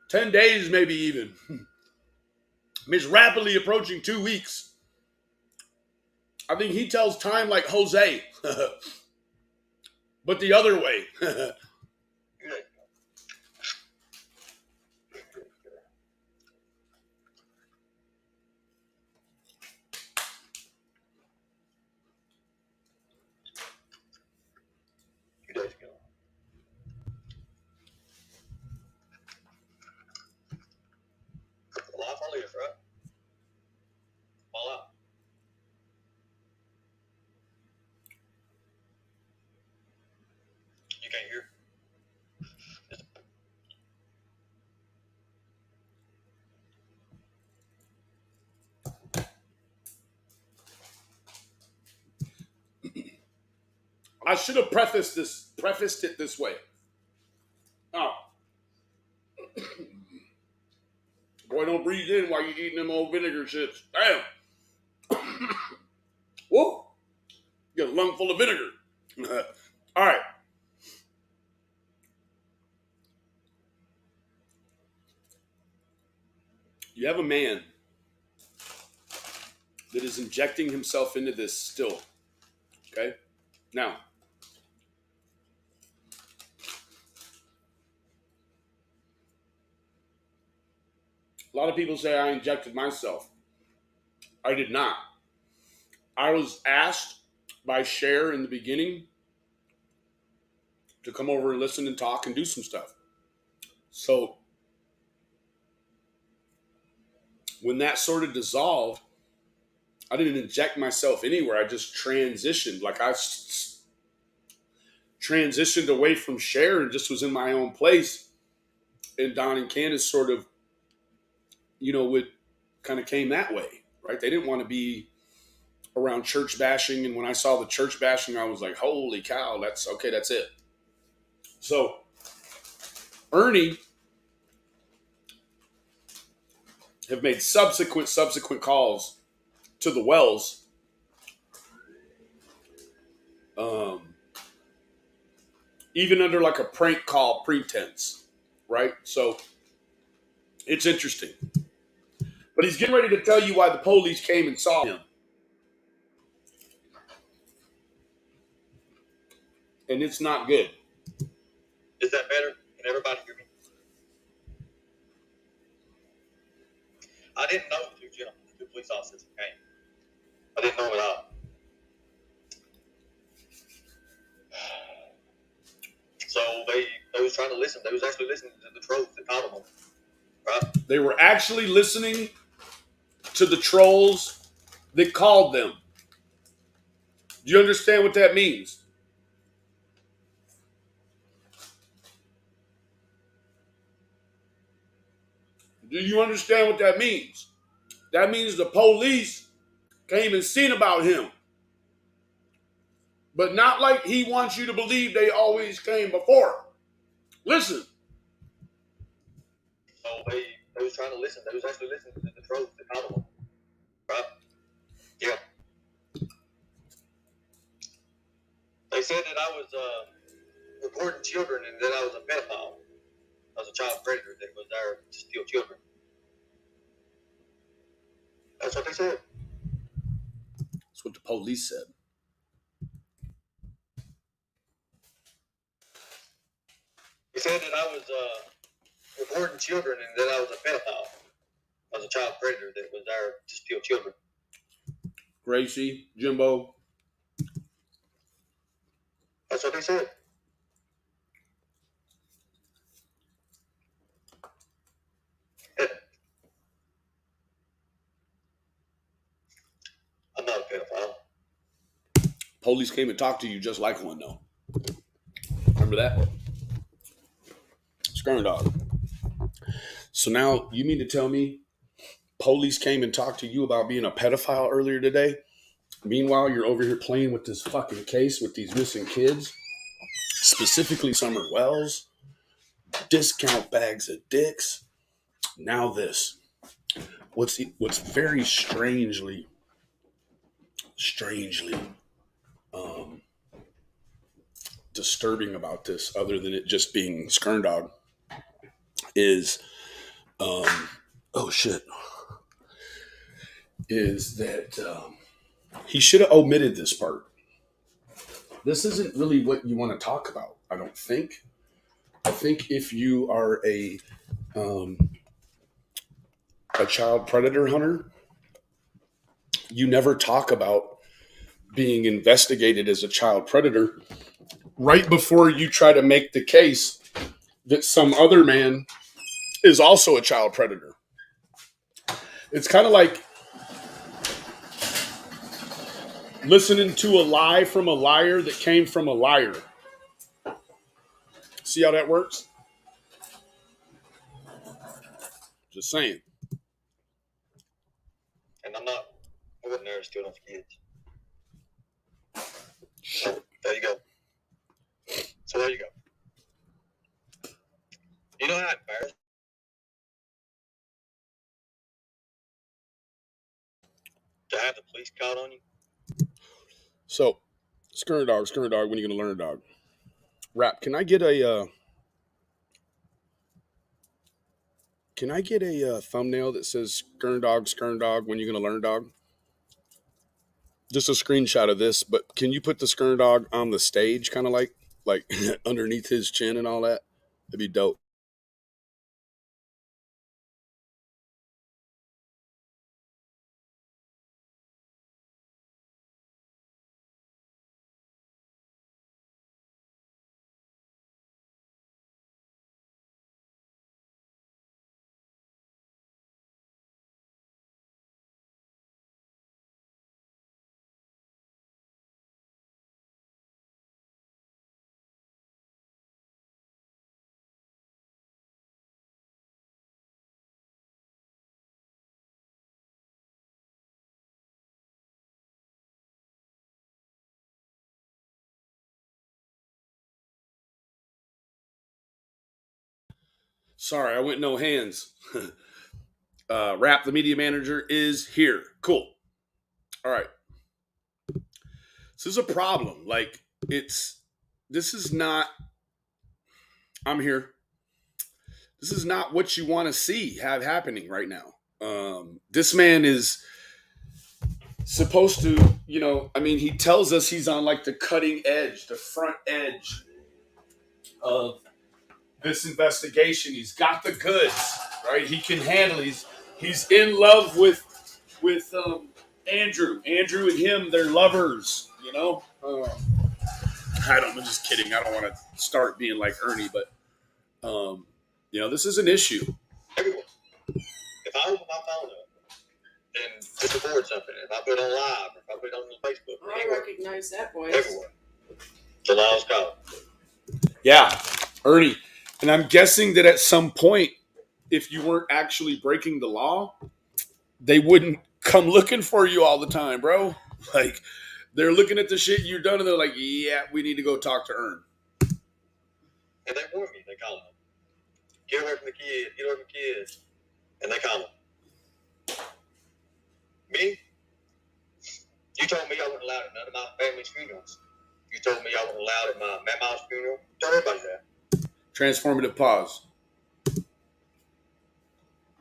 Speaker 1: 10 days, maybe even. He's rapidly approaching 2 weeks. I think he tells time like Jose. But the other way.
Speaker 5: Life I live, right? All out. You can't hear?
Speaker 1: I should have prefaced it this way. Oh. Boy, don't breathe in while you're eating them old vinegar chips. Damn. Whoa. You got a lung full of vinegar. All right. You have a man that is injecting himself into this still. Okay? Now, a lot of people say I injected myself. I did not. I was asked by Cher in the beginning to come over and listen and talk and do some stuff. So when that sort of dissolved, I didn't inject myself anywhere. I just transitioned. Like transitioned away from Cher and just was in my own place. And Don and Candace sort of, would kind of came that way, right? They didn't want to be around church bashing. And when I saw the church bashing, I was like, holy cow, that's okay. That's it. So Ernie have made subsequent calls to the Wells. Even under like a prank call pretense, right? So it's interesting. But he's getting ready to tell you why the police came and saw him. And it's not good.
Speaker 5: Is that better? Can everybody hear me? I didn't know the two gentlemen, the two police officers came. I didn't know at all. So they was trying to listen. They was actually listening to the trolls that called them, right?
Speaker 1: They were actually listening to the trolls that called them. Do you understand what that means? Do you understand what that means? That means the police came and seen about him. But not like he wants you to believe they always came before. Listen.
Speaker 5: So they was trying to listen. They was actually listening to the trolls that called them, right? Yeah. They said that I was reporting children and that I was a pedophile. I was a child predator that was there to steal children. That's what they said.
Speaker 1: That's what the police said.
Speaker 5: They said that I was reporting children and that I was a pedophile. I was a child predator that was there to steal children.
Speaker 1: Gracie, Jimbo.
Speaker 5: That's what they said. I'm not a pedophile.
Speaker 1: Police came and talked to you just like one, though. Remember that? Skirm dog. So now you mean to tell me police came and talked to you about being a pedophile earlier today? Meanwhile, you're over here playing with this fucking case with these missing kids, specifically Summer Wells, discount bags of dicks. Now this. What's very strangely disturbing about this, other than it just being Skirm dog, is is that he should have omitted this part. This isn't really what you want to talk about, I don't think. I think if you are a child predator hunter, you never talk about being investigated as a child predator right before you try to make the case that some other man is also a child predator. It's kind of like listening to a lie from a liar that came from a liar. See how that works? Just saying.
Speaker 5: And I wasn't there to steal them kids. So there you go. So there you go. You know how embarrassing to have the police called on you?
Speaker 1: So, Skirm dog, when are you going to learn, dog? Rap, can I get a thumbnail that says Skirm dog, when are you going to learn, dog? just a screenshot of this, but can you put the skirn dog on the stage, kind of like underneath his chin and all that? That'd be dope. Sorry, I went no hands. Rap, the media manager, is here. Cool. All right. This is a problem. Like, this is not, I'm here. This is not what you want to see have happening right now. This man is supposed to, he tells us he's on like the cutting edge, the front edge of this investigation. He's got the goods, right? He can handle. He's in love with Andrew. Andrew and him, they're lovers. I'm just kidding. I don't want to start being like Ernie, but this is an issue.
Speaker 5: Everyone. If I open my phone up and just record something, if I put it on live, or if I put it on Facebook,
Speaker 2: I recognize that voice.
Speaker 5: everywhere. The law's called.
Speaker 1: Yeah, Ernie. And I'm guessing that at some point, if you weren't actually breaking the law, they wouldn't come looking for you all the time, bro. Like, they're looking at the shit you've done and they're like, yeah, we need to go talk to Ern.
Speaker 5: And they warn me. They call them. Get away from the kids. Get away from the kids. And they call them. Me? You told me I wasn't allowed at none of my family's funerals. You told me I wasn't allowed at my mama's funeral. Tell everybody that.
Speaker 1: Transformative pause.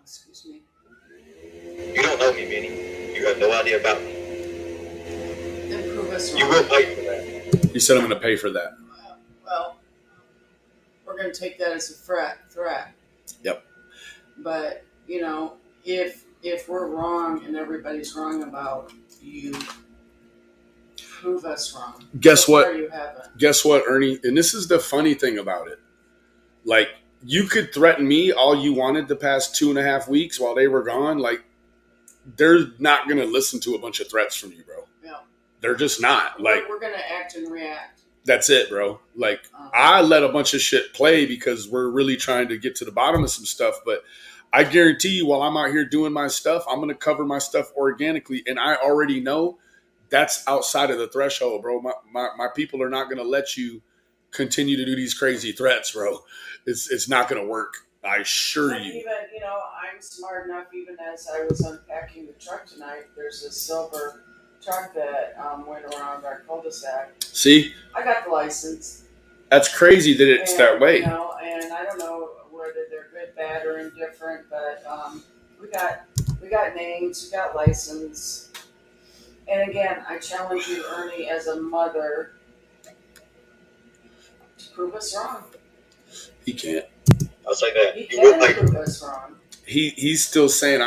Speaker 2: Excuse me.
Speaker 5: You don't know me, Minnie. You have no idea about me.
Speaker 2: Then prove us
Speaker 5: You
Speaker 2: wrong.
Speaker 5: will pay for that.
Speaker 1: He said I'm going to pay for that.
Speaker 2: Well, we're going to take that as a threat.
Speaker 1: Yep.
Speaker 2: But, if we're wrong and everybody's wrong about you, prove us wrong.
Speaker 1: Guess
Speaker 2: So
Speaker 1: what?
Speaker 2: far you haven't.
Speaker 1: Guess what, Ernie? And this is the funny thing about it. Like, you could threaten me all you wanted the past 2.5 weeks while they were gone. Like, they're not going to listen to a bunch of threats from you, bro.
Speaker 2: Yeah.
Speaker 1: They're just not. Like,
Speaker 2: We're going to act and react.
Speaker 1: That's it, bro. Like, I let a bunch of shit play because we're really trying to get to the bottom of some stuff. But I guarantee you, while I'm out here doing my stuff, I'm going to cover my stuff organically. And I already know that's outside of the threshold, bro. My people are not going to let you continue to do these crazy threats, bro. It's not going to work. I assure
Speaker 2: And
Speaker 1: you.
Speaker 2: even, I'm smart enough, even as I was unpacking the truck tonight, there's a silver truck that went around our cul-de-sac.
Speaker 1: See?
Speaker 2: I got the license.
Speaker 1: That's crazy that it's that way.
Speaker 2: And I don't know whether they're good, bad, or indifferent, but we got names, we got license. And again, I challenge you, Ernie, as a mother, to prove us wrong.
Speaker 1: He can't.
Speaker 5: I'll say that.
Speaker 2: He
Speaker 5: You will
Speaker 2: can
Speaker 5: pay for
Speaker 2: prove
Speaker 5: that.
Speaker 2: us wrong.
Speaker 1: He's still saying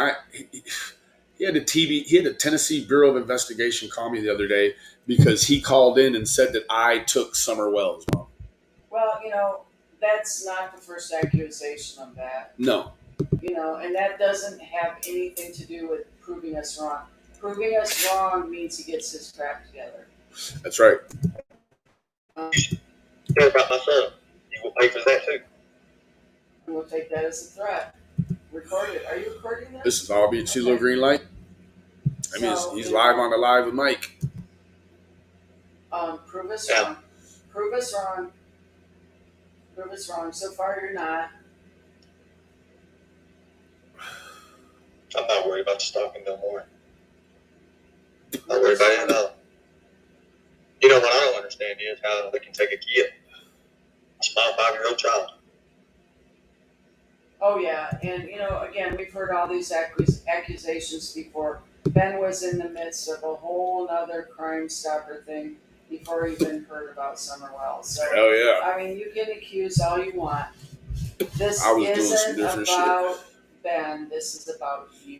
Speaker 1: he had the Tennessee Bureau of Investigation call me the other day because he called in and said that I took Summer Wells, bro.
Speaker 2: Well, that's not the first accusation of that.
Speaker 1: No.
Speaker 2: And that doesn't have anything to do with proving us wrong. Proving us wrong means he gets his crap together.
Speaker 1: That's right.
Speaker 5: Care about my son. You will pay for that too.
Speaker 2: We'll take that as a threat. Record it. Are you recording this?
Speaker 1: This is all being see little green light. I mean,
Speaker 2: So,
Speaker 1: he's live on the live with Mike.
Speaker 2: Prove us
Speaker 5: Yeah.
Speaker 2: wrong. Prove us wrong. Prove us wrong. So far, you're not.
Speaker 5: I'm not worried about the stalking no more. I'm not worried about it at all. What I don't understand is how they can take a kid, a small 5-year-old child.
Speaker 2: Oh yeah, and again, we've heard all these accusations before. Ben was in the midst of a whole other Crime Stopper thing before he even heard about Summer Wells. So,
Speaker 1: Hell yeah.
Speaker 2: I mean, you can accuse all you want. This
Speaker 1: I was doing some
Speaker 2: isn't
Speaker 1: different
Speaker 2: about Ben. This is about you.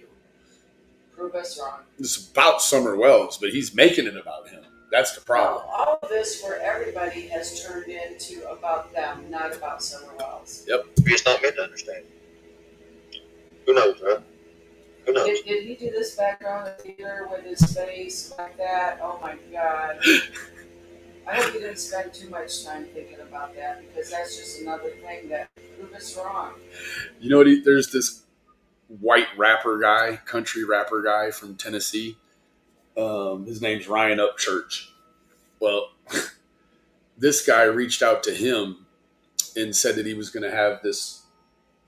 Speaker 2: Prove us wrong.
Speaker 1: It's about Summer Wells, but he's making it about him. That's the problem.
Speaker 2: Well, all of this for everybody has turned into about them, not about Summer Wells.
Speaker 1: Yep.
Speaker 5: It's not meant to understand. Who knows, right? Who knows?
Speaker 2: Did he do this background theater with his face like that? Oh my God. I hope you didn't spend too much time thinking about that, because that's just another thing that proves us wrong.
Speaker 1: You know what? There's this white rapper guy, country rapper guy from Tennessee. His name's Ryan Upchurch. Well, this guy reached out to him and said that he was going to have this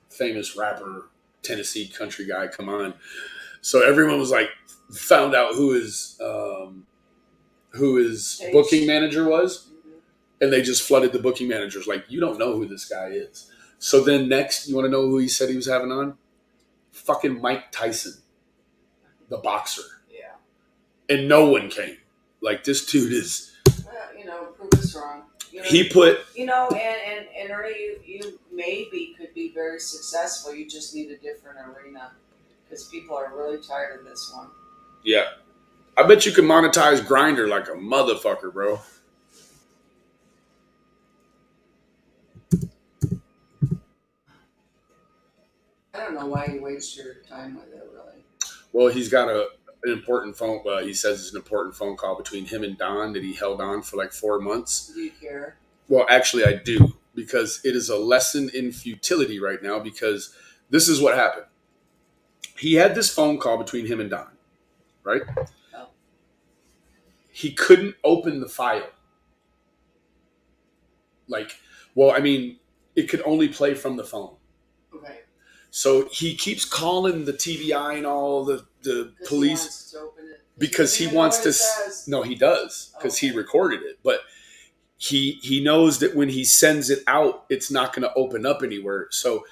Speaker 1: famous rapper, Tennessee country guy, come on. So everyone was like, found out who his booking manager was, and they just flooded the booking managers. Like, you don't know who this guy is. So then next, you want to know who he said he was having on? Fucking Mike Tyson, the boxer.
Speaker 2: Yeah.
Speaker 1: And no one came. Like, this dude is.
Speaker 2: Prove us wrong.
Speaker 1: He put.
Speaker 2: And Ernie, you maybe could be very successful. You just need a different arena, because people are really tired of this one.
Speaker 1: Yeah. I bet you can monetize Grindr like a motherfucker, bro.
Speaker 2: I don't know why you waste your time with it, really.
Speaker 1: Well, he's got an important phone. He says it's an important phone call between him and Don that he held on for like 4 months.
Speaker 2: Do you care?
Speaker 1: Well, actually, I do, because it is a lesson in futility right now, because this is what happened. He had this phone call between him and Don, right?
Speaker 2: Oh.
Speaker 1: He couldn't open the file. It could only play from the phone.
Speaker 2: Okay.
Speaker 1: So he keeps calling the TBI and all the police.
Speaker 2: He wants to open it.
Speaker 1: Because he wants to. No, he does, because he recorded it. But he knows that when he sends it out, it's not going to open up anywhere. So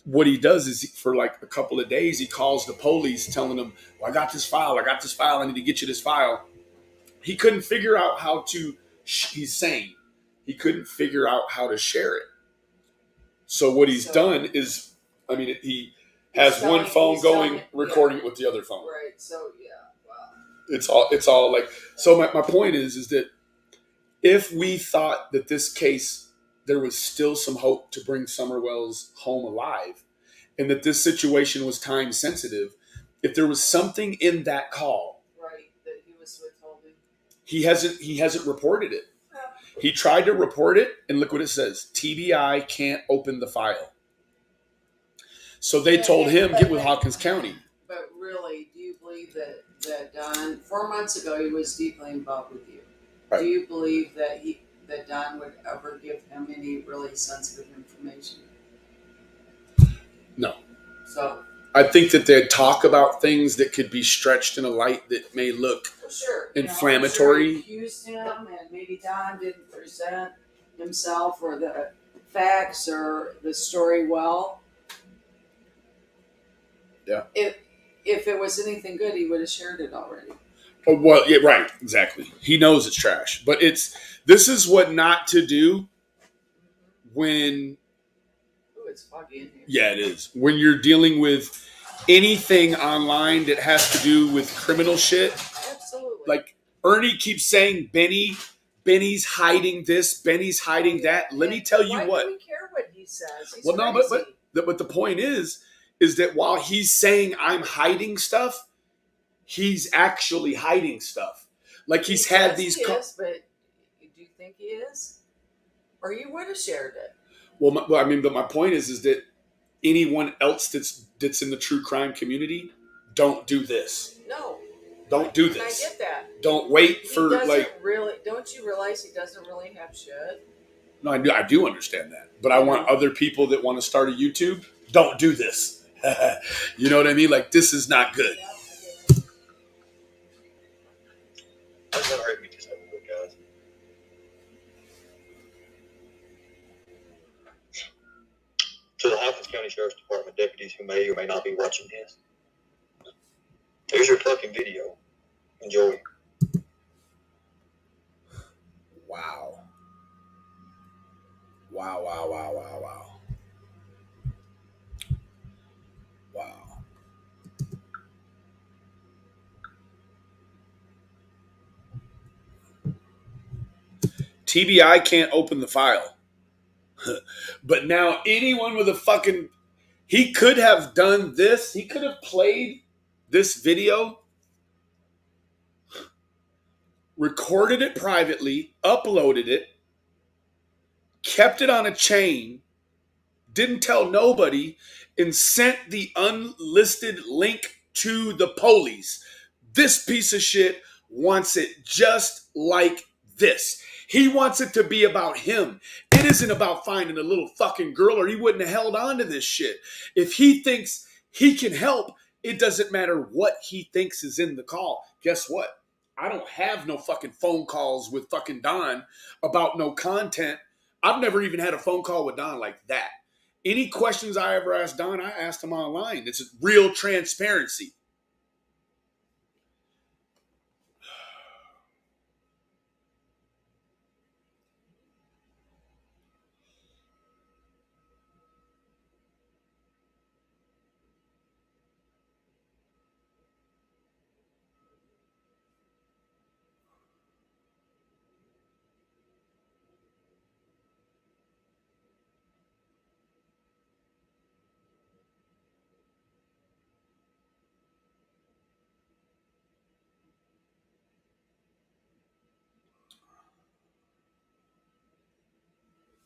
Speaker 1: what he does is, for like a couple of days, he calls the police telling them, well, I got this file. I need to get you this file. He couldn't figure out how to. He's saying he couldn't figure out how to share it. So what he's done is, he has one phone going, recording it with the other phone.
Speaker 2: Right. So yeah. Wow.
Speaker 1: It's all like. So my point is that if we thought that this case, there was still some hope to bring Summer Wells home alive, and that this situation was time sensitive, if there was something in that call,
Speaker 2: right, that he was withholding,
Speaker 1: he hasn't reported it. He tried to report it, and look what it says: TBI can't open the file. So they told him, get with Hawkins County.
Speaker 2: But really, do you believe that Don, 4 months ago, he was deeply involved with you? Right. Do you believe that Don would ever give him any really sensitive information?
Speaker 1: No.
Speaker 2: So
Speaker 1: I think that they'd talk about things that could be stretched in a light that may look inflammatory.
Speaker 2: I'm sure he accused him, and maybe Don didn't present himself or the facts or the story well.
Speaker 1: Yeah.
Speaker 2: If it was anything good, he would have shared it already.
Speaker 1: Oh, well, yeah, right, exactly. He knows it's trash, but this is what not to do when.
Speaker 2: Ooh, it's foggy in here.
Speaker 1: Yeah, it is. When you're dealing with anything online that has to do with criminal shit.
Speaker 2: Absolutely.
Speaker 1: Like Ernie keeps saying, Benny's hiding this, Benny's hiding that. Let me tell you what.
Speaker 2: Why do we care what he says? He's
Speaker 1: well,
Speaker 2: crazy.
Speaker 1: no, but the point is that while he's saying I'm hiding stuff, he's actually hiding stuff. Like he's had these.
Speaker 2: He is, but do you think he is? Or you would have shared it?
Speaker 1: Well, but my point is that anyone else that's in the true crime community, don't do this.
Speaker 2: No.
Speaker 1: Don't do this.
Speaker 2: I get that.
Speaker 1: Don't wait for
Speaker 2: really. Don't you realize he doesn't really have shit?
Speaker 1: No, I do understand that, but I want other people that want to start a YouTube. Don't do this. You know what I mean? Like this is not good.
Speaker 5: That's not hurt me just a little bit, guys. To the Hawkins County Sheriff's Department deputies who may or may not be watching this, Here's your fucking video. Enjoy.
Speaker 1: Wow. Wow, wow, wow, wow, wow. Wow. TBI can't open the file. But now anyone with a fucking... He could have done this. He could have played this video, recorded it privately, uploaded it, kept it on a chain, didn't tell nobody, and sent the unlisted link to the police. This piece of shit wants it just like this. He wants it to be about him. It isn't about finding a little fucking girl, or he wouldn't have held on to this shit. If he thinks he can help, it doesn't matter what he thinks is in the call. Guess what? I don't have no fucking phone calls with fucking Don about no content. I've never even had a phone call with Don like that. Any questions I ever asked Don, I asked him online. It's real transparency.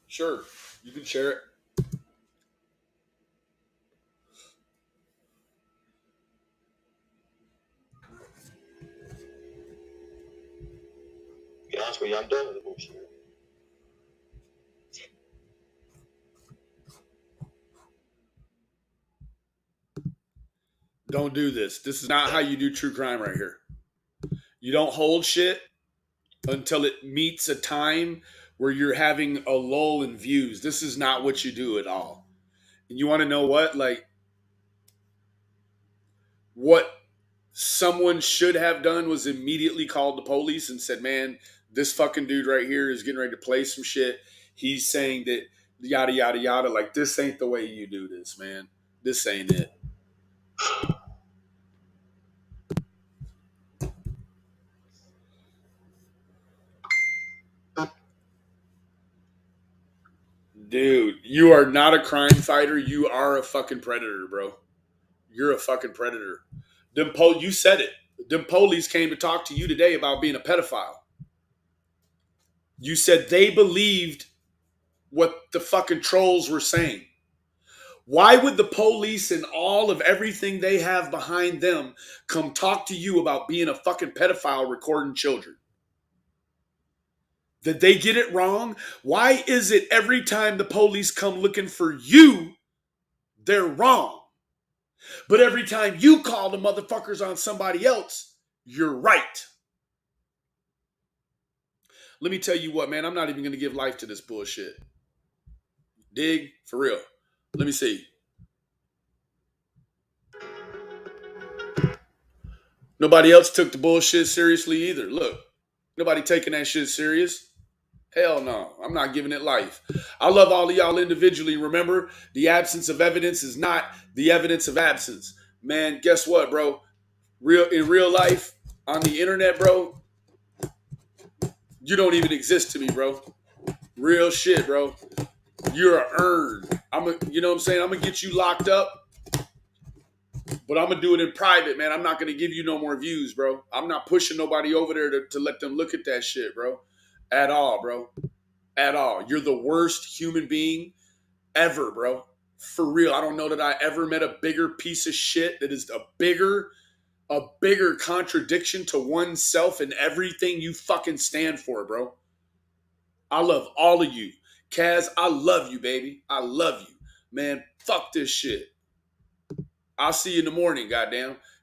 Speaker 1: Sure, you can share it.
Speaker 5: To be honest with you, I'm done with the bullshit.
Speaker 1: Don't do this. This is not how you do true crime right here. You don't hold shit until it meets a time where you're having a lull in views. This is not what you do at all. And you want to know what? Like, what someone should have done was immediately called the police and said, man, this fucking dude right here is getting ready to play some shit. He's saying that yada, yada, yada. Like, this ain't the way you do this, man. This ain't it. Dude, you are not a crime fighter. You are a fucking predator, bro. You're a fucking predator. You said it. Them police came to talk to you today about being a pedophile. You said they believed what the fucking trolls were saying. Why would the police and all of everything they have behind them come talk to you about being a fucking pedophile recording children? Did they get it wrong? Why is it every time the police come looking for you, they're wrong? But every time you call the motherfuckers on somebody else, you're right. Let me tell you what, man, I'm not even going to give life to this bullshit. Dig? For real. Let me see. Nobody else took the bullshit seriously either. Look, nobody taking that shit serious. Hell no, I'm not giving it life. I love all of y'all individually. Remember, the absence of evidence is not the evidence of absence. Man, guess what, bro? In real life, on the internet, bro, you don't even exist to me, bro. Real shit, bro. You're a earned. You know what I'm saying? I'm gonna get you locked up, but I'm gonna do it in private, man. I'm not gonna give you no more views, bro. I'm not pushing nobody over there to let them look at that shit, bro. At all, bro. At all. You're the worst human being ever, bro. For real. I don't know that I ever met a bigger piece of shit that is a bigger contradiction to oneself and everything you fucking stand for, bro. I love all of you. Kaz, I love you, baby. I love you. Man, fuck this shit. I'll see you in the morning, goddamn.